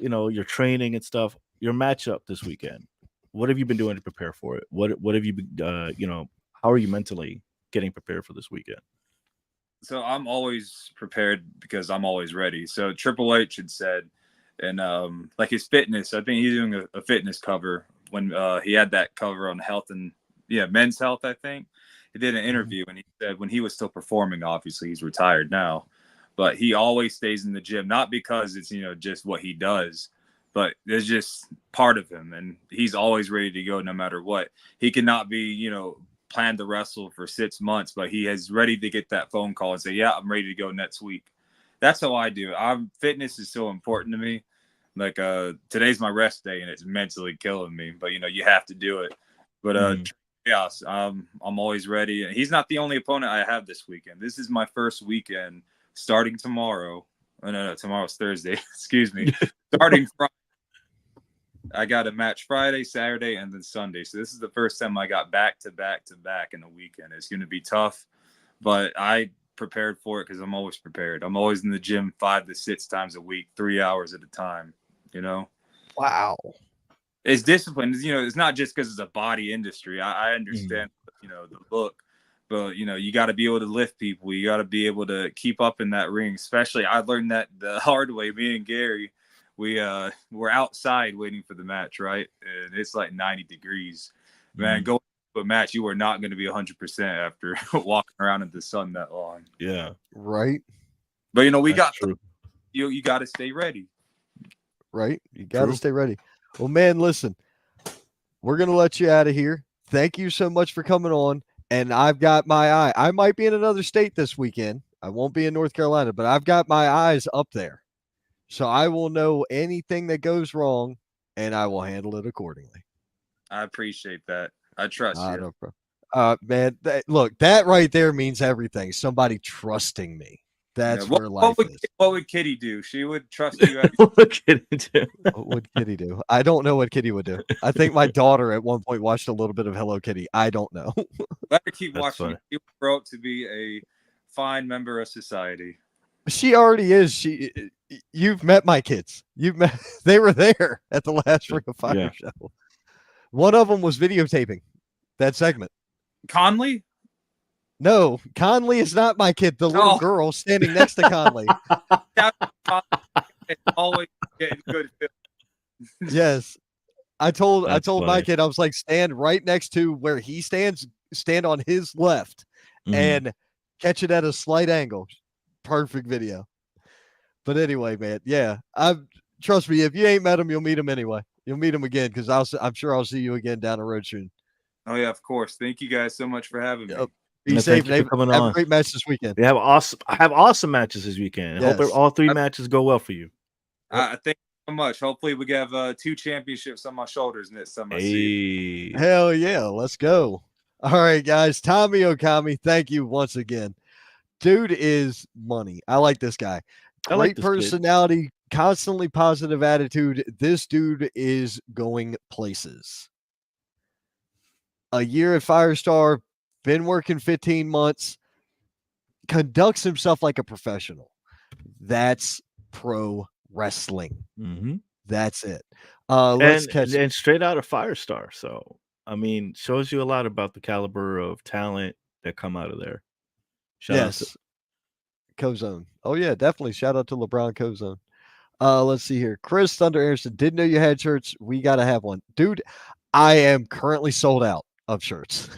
Speaker 2: your training and stuff. Your matchup this weekend. What have you been doing to prepare for it? What have you been how are you mentally getting prepared for this weekend?
Speaker 5: so I'm always prepared because I'm always ready. So Triple H had said, and like his fitness, I think he's doing a fitness cover when he had that cover on health and men's health. I think he did an interview and he said when he was still performing, obviously he's retired now, but he always stays in the gym, not because it's just what he does, but it's just part of him, and he's always ready to go no matter what. He cannot be planned to wrestle for 6 months, but he is ready to get that phone call and say, yeah, I'm ready to go next week. That's how I do it. Fitness is so important to me. Like today's my rest day and it's mentally killing me, but you have to do it. But yes, I'm always ready. And he's not the only opponent I have this weekend. This is my first weekend starting tomorrow. Oh, no, tomorrow's Thursday. Excuse me. Starting Friday. I got a match Friday, Saturday, and then Sunday. So this is the first time I got back to back to back in a weekend. It's going to be tough, but I prepared for it because I'm always prepared. I'm always in the gym 5 to 6 times a week, 3 hours at a time.
Speaker 1: Wow.
Speaker 5: It's discipline. It's not just because it's a body industry. I understand, the look, but you got to be able to lift people. You got to be able to keep up in that ring. Especially, I learned that the hard way. Me and Gary. We're outside waiting for the match, right? And it's like 90 degrees. Man, going to a match, you are not going to be 100% after walking around in the sun that long.
Speaker 2: Yeah.
Speaker 1: Right.
Speaker 5: But, you got to stay ready.
Speaker 1: Right. You got to stay ready. Well, man, listen, we're going to let you out of here. Thank you so much for coming on. And I've got my eye. I might be in another state this weekend. I won't be in North Carolina, but I've got my eyes up there. So I will know anything that goes wrong, and I will handle it accordingly.
Speaker 5: I appreciate that. I trust you.
Speaker 1: No, man, look, that right there means everything. Somebody trusting me. That's where life is.
Speaker 5: What would Kitty do? She would trust you.
Speaker 2: What would Kitty do?
Speaker 1: What would Kitty do? I don't know what Kitty would do. I think my daughter at one point watched a little bit of Hello Kitty. I don't know.
Speaker 5: Let her keep watching. She will grow up to be a fine member of society.
Speaker 1: She already is. You've met my kids. They were there at the last Ring of Fire show. One of them was videotaping that segment.
Speaker 5: Conley?
Speaker 1: No, Conley is not my kid. The little girl standing next to Conley.
Speaker 5: Always getting good film.
Speaker 1: Yes. I told
Speaker 2: funny.
Speaker 1: my kid, I was like, stand right next to where he stands, stand on his left and catch it at a slight angle. Perfect video. But anyway, man, yeah, trust me, if you ain't met him, you'll meet him anyway. You'll meet him again because I'm sure I'll see you again down the road soon.
Speaker 5: Oh yeah, of course. Thank you guys so much for having me.
Speaker 1: Be safe. Have a great match this weekend.
Speaker 2: They have awesome matches this weekend.
Speaker 1: Yes.
Speaker 2: Hope all 3 matches go well for you.
Speaker 5: Thank you so much. Hopefully we have 2 championships on my shoulders next time I see you.
Speaker 1: Hell yeah, let's go. All right, guys. Tommy Okami, thank you once again. Dude is money. I like this guy. Great personality, constantly positive attitude. This dude is going places. A year at Firestar, been working 15 months, conducts himself like a professional. That's pro wrestling. That's it. Let's catch
Speaker 2: and straight out of Firestar. So, I mean, shows you a lot about the caliber of talent that come out of there. Shout out to
Speaker 1: Cozone. Oh yeah, definitely. Shout out to LeBron Cozone. Let's see here. Chris Thunder Anderson, didn't know you had shirts. We gotta have one. Dude, I am currently sold out of shirts.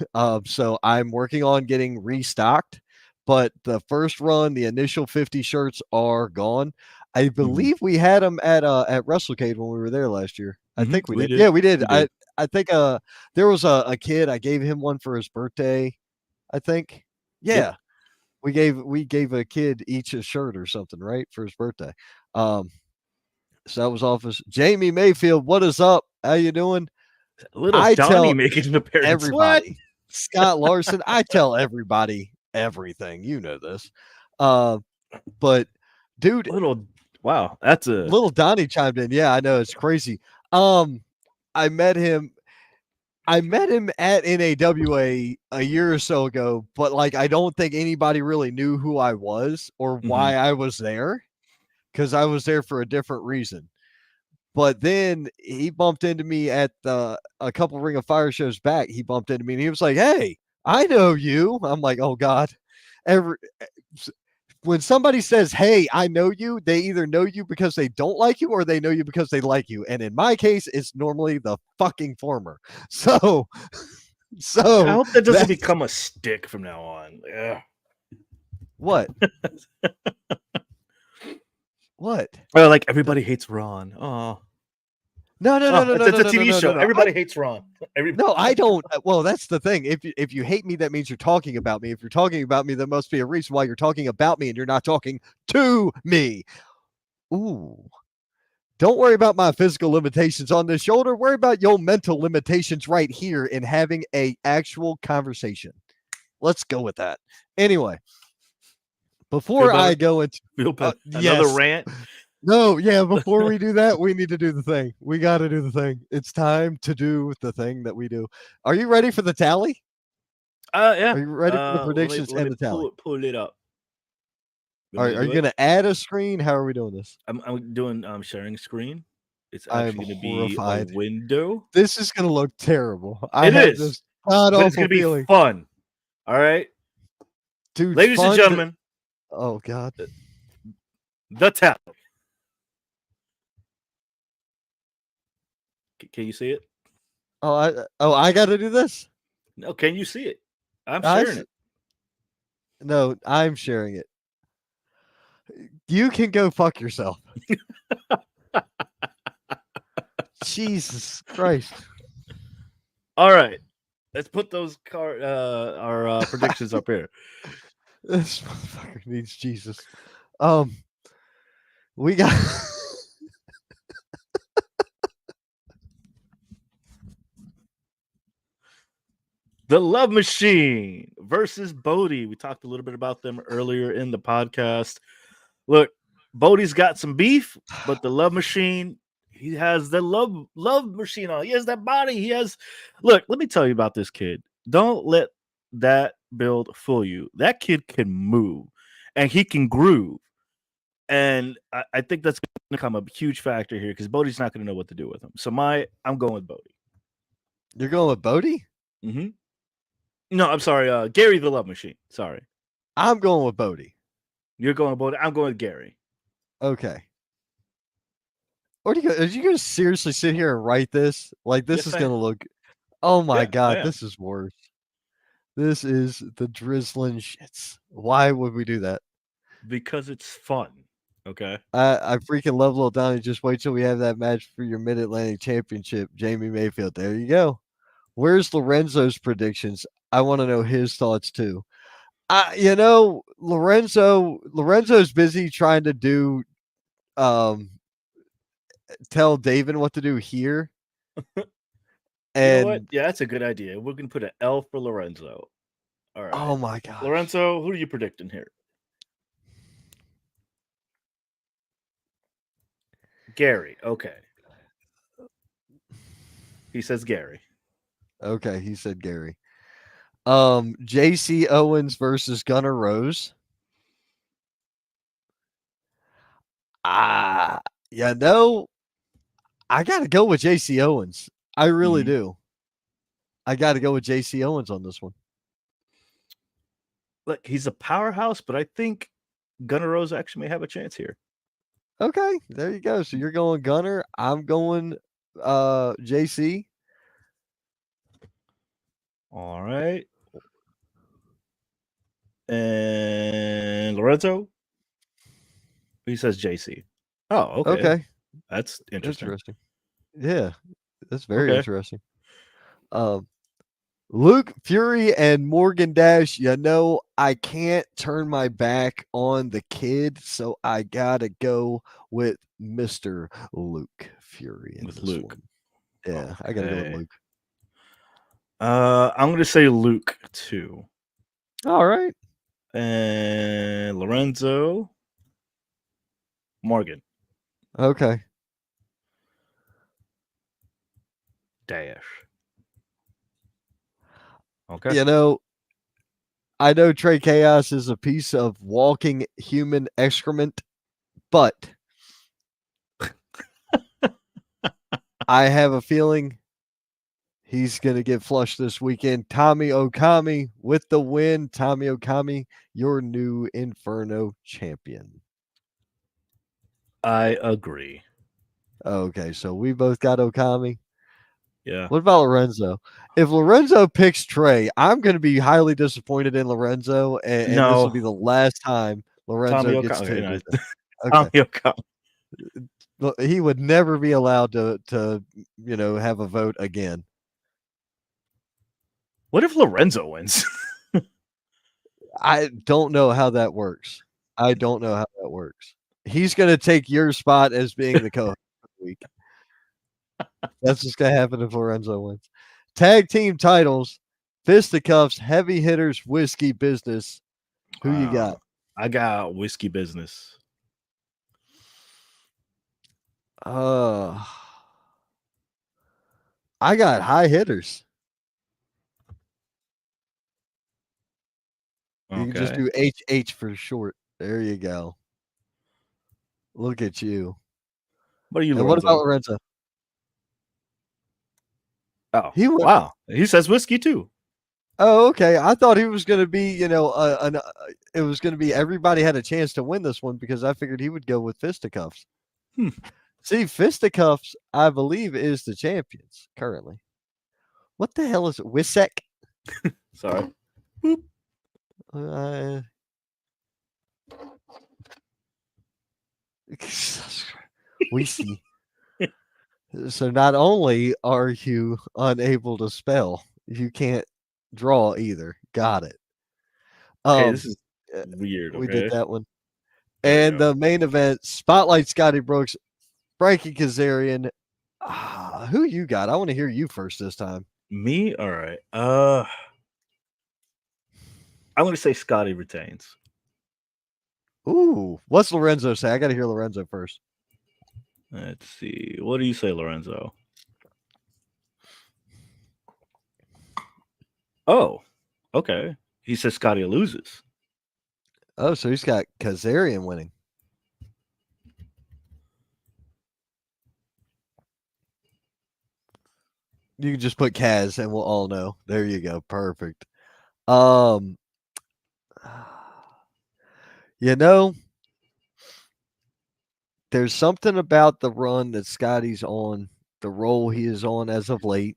Speaker 1: So I'm working on getting restocked, but the first run, the initial 50 shirts are gone. I believe we had them at WrestleCade when we were there last year. I think we did. Yeah, we did. I think there was a kid, I gave him one for his birthday, I think. Yeah. Yep. We gave a kid each a shirt or something, right, for his birthday. So that was office. Jamie Mayfield, what is up? How you doing?
Speaker 2: Little Donnie making an appearance.
Speaker 1: Everybody. What? Scott Larson. I tell everybody everything. You know this. But dude,
Speaker 2: wow, that's a
Speaker 1: little Donnie chimed in. Yeah, I know, it's crazy. I met him. I met him at NAWA a year or so ago, but like I don't think anybody really knew who I was or why I was there, because I was there for a different reason. But then he bumped into me at a couple Ring of Fire shows back. He bumped into me and he was like, "Hey, I know you." I'm like, "Oh God." Every when somebody says, "Hey, I know you," they either know you because they don't like you or they know you because they like you. And in my case, it's normally the fucking former. So,
Speaker 2: I
Speaker 1: so
Speaker 2: hope that doesn't
Speaker 1: that's
Speaker 2: become a stick from now on. Yeah.
Speaker 1: what? What?
Speaker 2: Well, like everybody hates Ron. Oh,
Speaker 1: No, no, no, no, no,
Speaker 2: it's
Speaker 1: no,
Speaker 2: a
Speaker 1: no, no,
Speaker 2: TV
Speaker 1: no,
Speaker 2: show.
Speaker 1: no, no.
Speaker 2: Everybody hates Ron.
Speaker 1: No, I don't. Well, that's the thing. If you hate me, that means you're talking about me. If you're talking about me, there must be a reason why you're talking about me and you're not talking to me. Ooh. Don't worry about my physical limitations on this shoulder. Worry about your mental limitations right here in having a actual conversation. Let's go with that. Anyway, before I go into
Speaker 2: Another
Speaker 1: yes.
Speaker 2: rant.
Speaker 1: No, yeah, before we do that, we need to do the thing. We got to do the thing. It's time to do the thing that we do. Are you ready for the tally?
Speaker 2: Yeah.
Speaker 1: Are you ready for the
Speaker 2: Let me,
Speaker 1: predictions
Speaker 2: let
Speaker 1: and
Speaker 2: me
Speaker 1: the tally?
Speaker 2: pull it up.
Speaker 1: Are you going to add a screen? How are we doing this?
Speaker 2: I'm doing sharing screen. It's
Speaker 1: I'm
Speaker 2: actually going to be a
Speaker 1: horrified.
Speaker 2: window.
Speaker 1: This is going to look terrible. I
Speaker 2: It
Speaker 1: have
Speaker 2: is,
Speaker 1: this god
Speaker 2: but it's
Speaker 1: awful
Speaker 2: going to be
Speaker 1: feeling.
Speaker 2: fun. All right,
Speaker 1: Dude,
Speaker 2: ladies and gentlemen,
Speaker 1: oh God.
Speaker 2: the tally. Can you see it?
Speaker 1: I got to do this?
Speaker 2: No, can you see it? I'm
Speaker 1: I
Speaker 2: sharing it.
Speaker 1: No, I'm sharing it. You can go fuck yourself. Jesus Christ.
Speaker 2: All right, let's put those our predictions up here.
Speaker 1: This motherfucker needs Jesus. We got
Speaker 2: The Love Machine versus Bodie. We talked a little bit about them earlier in the podcast. Look, Bodie's got some beef, but the Love Machine, he has the love machine on. He has that body. He has. Look, let me tell you about this kid. Don't let that build fool you. That kid can move, and he can groove. And I think that's going to become a huge factor here because Bodie's not going to know what to do with him. So I'm going with Bodie.
Speaker 1: You're going with Bodie?
Speaker 2: Mm-hmm. No, I'm sorry. Gary the Love Machine. Sorry.
Speaker 1: I'm going with Bodie.
Speaker 2: You're going with Bodie. I'm going with Gary.
Speaker 1: Okay. Are you going to seriously sit here and write this? Like, this
Speaker 2: Yes,
Speaker 1: is
Speaker 2: I
Speaker 1: going to
Speaker 2: am.
Speaker 1: look. Oh my
Speaker 2: Yeah,
Speaker 1: God,
Speaker 2: I am.
Speaker 1: this is worse. This is the drizzling shits. Why would we do that?
Speaker 2: Because it's fun. Okay.
Speaker 1: I freaking love Lil Donnie. Just wait till we have that match for your Mid Atlantic Championship, Jamie Mayfield. There you go. Where's Lorenzo's predictions? I want to know his thoughts too. Lorenzo's busy trying to do tell David what to do here.
Speaker 2: You know what?
Speaker 1: And
Speaker 2: Yeah, that's a good idea. We're gonna put an L for Lorenzo. All right.
Speaker 1: oh my gosh.
Speaker 2: Lorenzo, who are you predicting here? Gary. Okay. He says Gary.
Speaker 1: Okay, he said Gary. JC Owens versus Gunnar Rose. Yeah, no, I gotta go with JC Owens. I really do. I gotta go with JC Owens on this one.
Speaker 2: Look, he's a powerhouse, but I think Gunnar Rose actually may have a chance here.
Speaker 1: Okay, there you go. So you're going Gunnar. I'm going JC.
Speaker 2: All right. And Lorenzo? He says JC. Oh, okay.
Speaker 1: Okay.
Speaker 2: That's interesting.
Speaker 1: Yeah, that's very
Speaker 2: Okay.
Speaker 1: interesting. Luke Fury and Morgan Dash, I can't turn my back on the kid, so I gotta go with Mr. Luke Fury in
Speaker 2: With
Speaker 1: this
Speaker 2: Luke.
Speaker 1: one. Yeah, I gotta go with Luke.
Speaker 2: I'm gonna say Luke too.
Speaker 1: All right.
Speaker 2: And Lorenzo, Morgan.
Speaker 1: Okay.
Speaker 2: Dash. Okay.
Speaker 1: You know, I know Trey Chaos is a piece of walking human excrement, but I have a feeling he's going to get flushed this weekend. Tommy Okami with the win. Tommy Okami, your new Inferno champion.
Speaker 2: I agree.
Speaker 1: Okay, so we both got Okami.
Speaker 2: Yeah.
Speaker 1: What about Lorenzo? If Lorenzo picks Trey, I'm going to be highly disappointed in Lorenzo, and this will be the last time Lorenzo
Speaker 2: Tommy
Speaker 1: gets
Speaker 2: Okami.
Speaker 1: tagged
Speaker 2: No.
Speaker 1: with it.
Speaker 2: Tommy
Speaker 1: Okay.
Speaker 2: Okami.
Speaker 1: Look, he would never be allowed to have a vote again.
Speaker 2: What if Lorenzo wins?
Speaker 1: I don't know how that works. He's going to take your spot as being the co-host for the week. That's what's going to happen if Lorenzo wins. Tag team titles, fisticuffs, heavy hitters, whiskey business. Who you got?
Speaker 2: I got whiskey business.
Speaker 1: I got high hitters. You can just do HH for short. There you go. Look at you.
Speaker 2: What are you,
Speaker 1: And
Speaker 2: Lorenzo?
Speaker 1: what about Lorenzo?
Speaker 2: Oh,
Speaker 1: He went,
Speaker 2: wow. He says whiskey too.
Speaker 1: Oh, okay. I thought he was going to be, it was going to be everybody had a chance to win this one because I figured he would go with fisticuffs. See, fisticuffs, I believe, is the champions currently. What the hell is it? Wisek?
Speaker 2: Sorry.
Speaker 1: We see. So not only are you unable to spell, you can't draw either. Got it.
Speaker 2: Okay, this is weird.
Speaker 1: We
Speaker 2: Okay?
Speaker 1: did that one.
Speaker 2: There
Speaker 1: And the main event, Spotlight Scotty Brooks, Frankie Kazarian. Who you got? I want to hear you first this time.
Speaker 2: Me? All right. I'm going to say Scotty retains.
Speaker 1: Ooh, what's Lorenzo say? I got to hear Lorenzo first.
Speaker 2: Let's see. What do you say, Lorenzo? Oh, okay. He says Scotty loses.
Speaker 1: Oh, so he's got Kazarian winning. You can just put Kaz and we'll all know. There you go. Perfect. There's something about the run that Scotty's on, the role he is on as of late.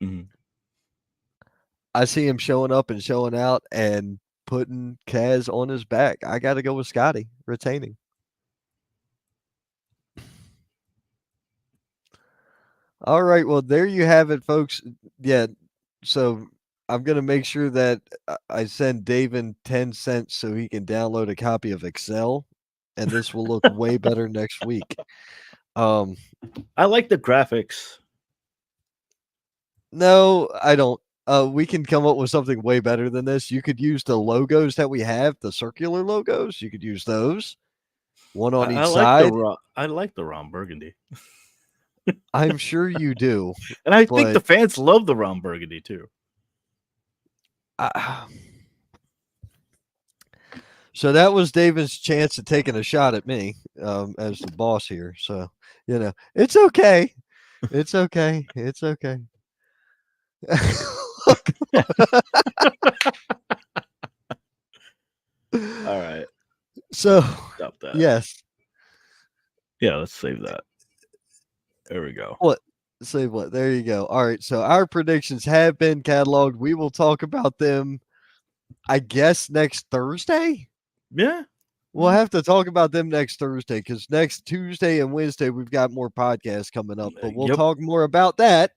Speaker 2: Mhm.
Speaker 1: I see him showing up and showing out and putting Kaz on his back. I got to go with Scotty retaining. All right. Well, there you have it, folks. Yeah. So I'm going to make sure that I send David 10 cents so he can download a copy of Excel, and this will look way better next week.
Speaker 2: I like the graphics.
Speaker 1: No, I don't. We can come up with something way better than this. You could use the logos that we have, the circular logos. You could use those, one on each side.
Speaker 2: I like the Ron Burgundy.
Speaker 1: I'm sure you do.
Speaker 2: And I think the fans love the Ron Burgundy too.
Speaker 1: So that was David's chance at taking a shot at me as the boss here. So, it's okay. It's okay. It's okay.
Speaker 2: All right.
Speaker 1: So,
Speaker 2: stop that.
Speaker 1: Yes.
Speaker 2: Yeah, let's save that. There we go.
Speaker 1: What? Save what? There you go. All right. So our predictions have been cataloged. We will talk about them, I guess, next Thursday.
Speaker 2: Yeah.
Speaker 1: We'll have to talk about them next Thursday because next Tuesday and Wednesday we've got more podcasts coming up. But we'll talk more about that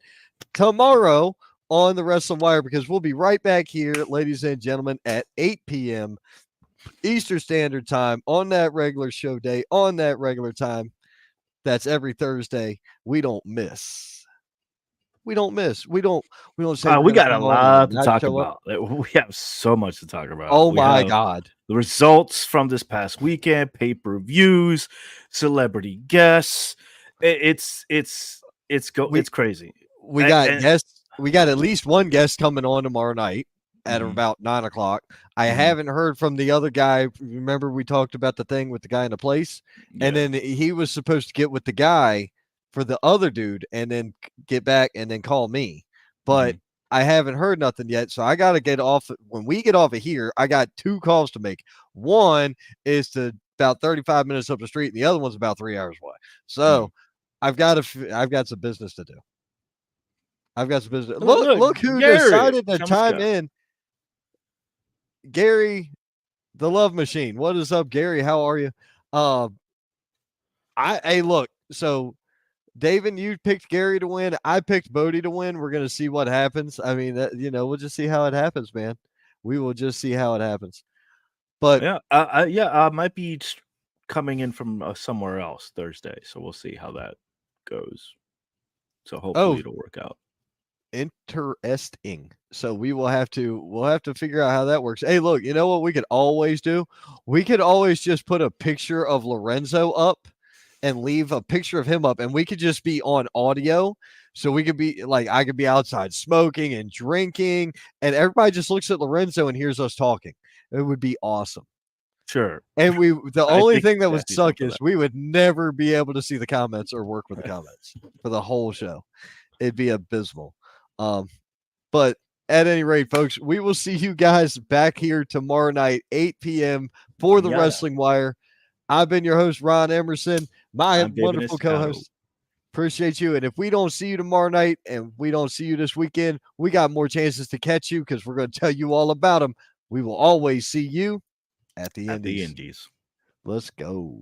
Speaker 1: tomorrow on the Wrestling Wire because we'll be right back here, ladies and gentlemen, at 8 p.m. Eastern Standard Time on that regular show day, on that regular time. That's every Thursday. We don't miss. We don't say
Speaker 2: we got a lot to talk about. We have so much to talk about.
Speaker 1: Oh my God.
Speaker 2: The results from this past weekend, pay-per-views, celebrity guests. It's crazy.
Speaker 1: we
Speaker 2: And-
Speaker 1: got
Speaker 2: and-
Speaker 1: guests. We got at least one guest coming on tomorrow night at
Speaker 2: Mhm.
Speaker 1: about 9:00. I
Speaker 2: Mhm.
Speaker 1: haven't heard from the other guy. Remember, we talked about the thing with the guy in the place, and
Speaker 2: Yeah.
Speaker 1: then he was supposed to get with the guy for the other dude, and then get back and then call me. But
Speaker 2: Mhm.
Speaker 1: I haven't heard nothing yet, so I got to get off. When we get off of here, I got 2 calls to make. One is to about 35 minutes up the street, and the other one's about 3 hours away. So I've got some business to do. I've got some business. Look who
Speaker 2: Gary,
Speaker 1: decided to
Speaker 2: chum
Speaker 1: chime
Speaker 2: Scott.
Speaker 1: in. Gary, the Love Machine. What is up, Gary? How are you? Hey, look. So, David, you picked Gary to win. I picked Bodie to win. We're gonna see what happens. I mean, we'll just see how it happens, man. We will just see how it happens. But
Speaker 2: Yeah, I might be coming in from somewhere else Thursday, so we'll see how that goes. So hopefully it'll work out.
Speaker 1: interesting. So we'll have to figure out how that works. Hey, look, you know what we could always do? We could always just put a picture of Lorenzo up and leave a picture of him up, and we could just be on audio. So we could be like, I could be outside smoking and drinking, and everybody just looks at Lorenzo and hears us talking. It would be awesome.
Speaker 2: Sure.
Speaker 1: And the
Speaker 2: I
Speaker 1: only
Speaker 2: think
Speaker 1: thing that
Speaker 2: we
Speaker 1: would
Speaker 2: have to do
Speaker 1: suck
Speaker 2: something
Speaker 1: is
Speaker 2: like
Speaker 1: we would never be able to see the comments or work with the comments for the whole show. It'd be abysmal. But at any rate, folks, we will see you guys back here tomorrow night, 8 p.m. for the
Speaker 2: Yeah.
Speaker 1: Wrestling Wire. I've been your host, Ron Emerson, my
Speaker 2: I'm David
Speaker 1: wonderful co-host. Appreciate you. And if we don't see you tomorrow night and we don't see you this weekend, we got more chances to catch you because we're going to tell you all about them. We will always see you at the
Speaker 2: at the
Speaker 1: Indies.
Speaker 2: Indies.
Speaker 1: Let's go.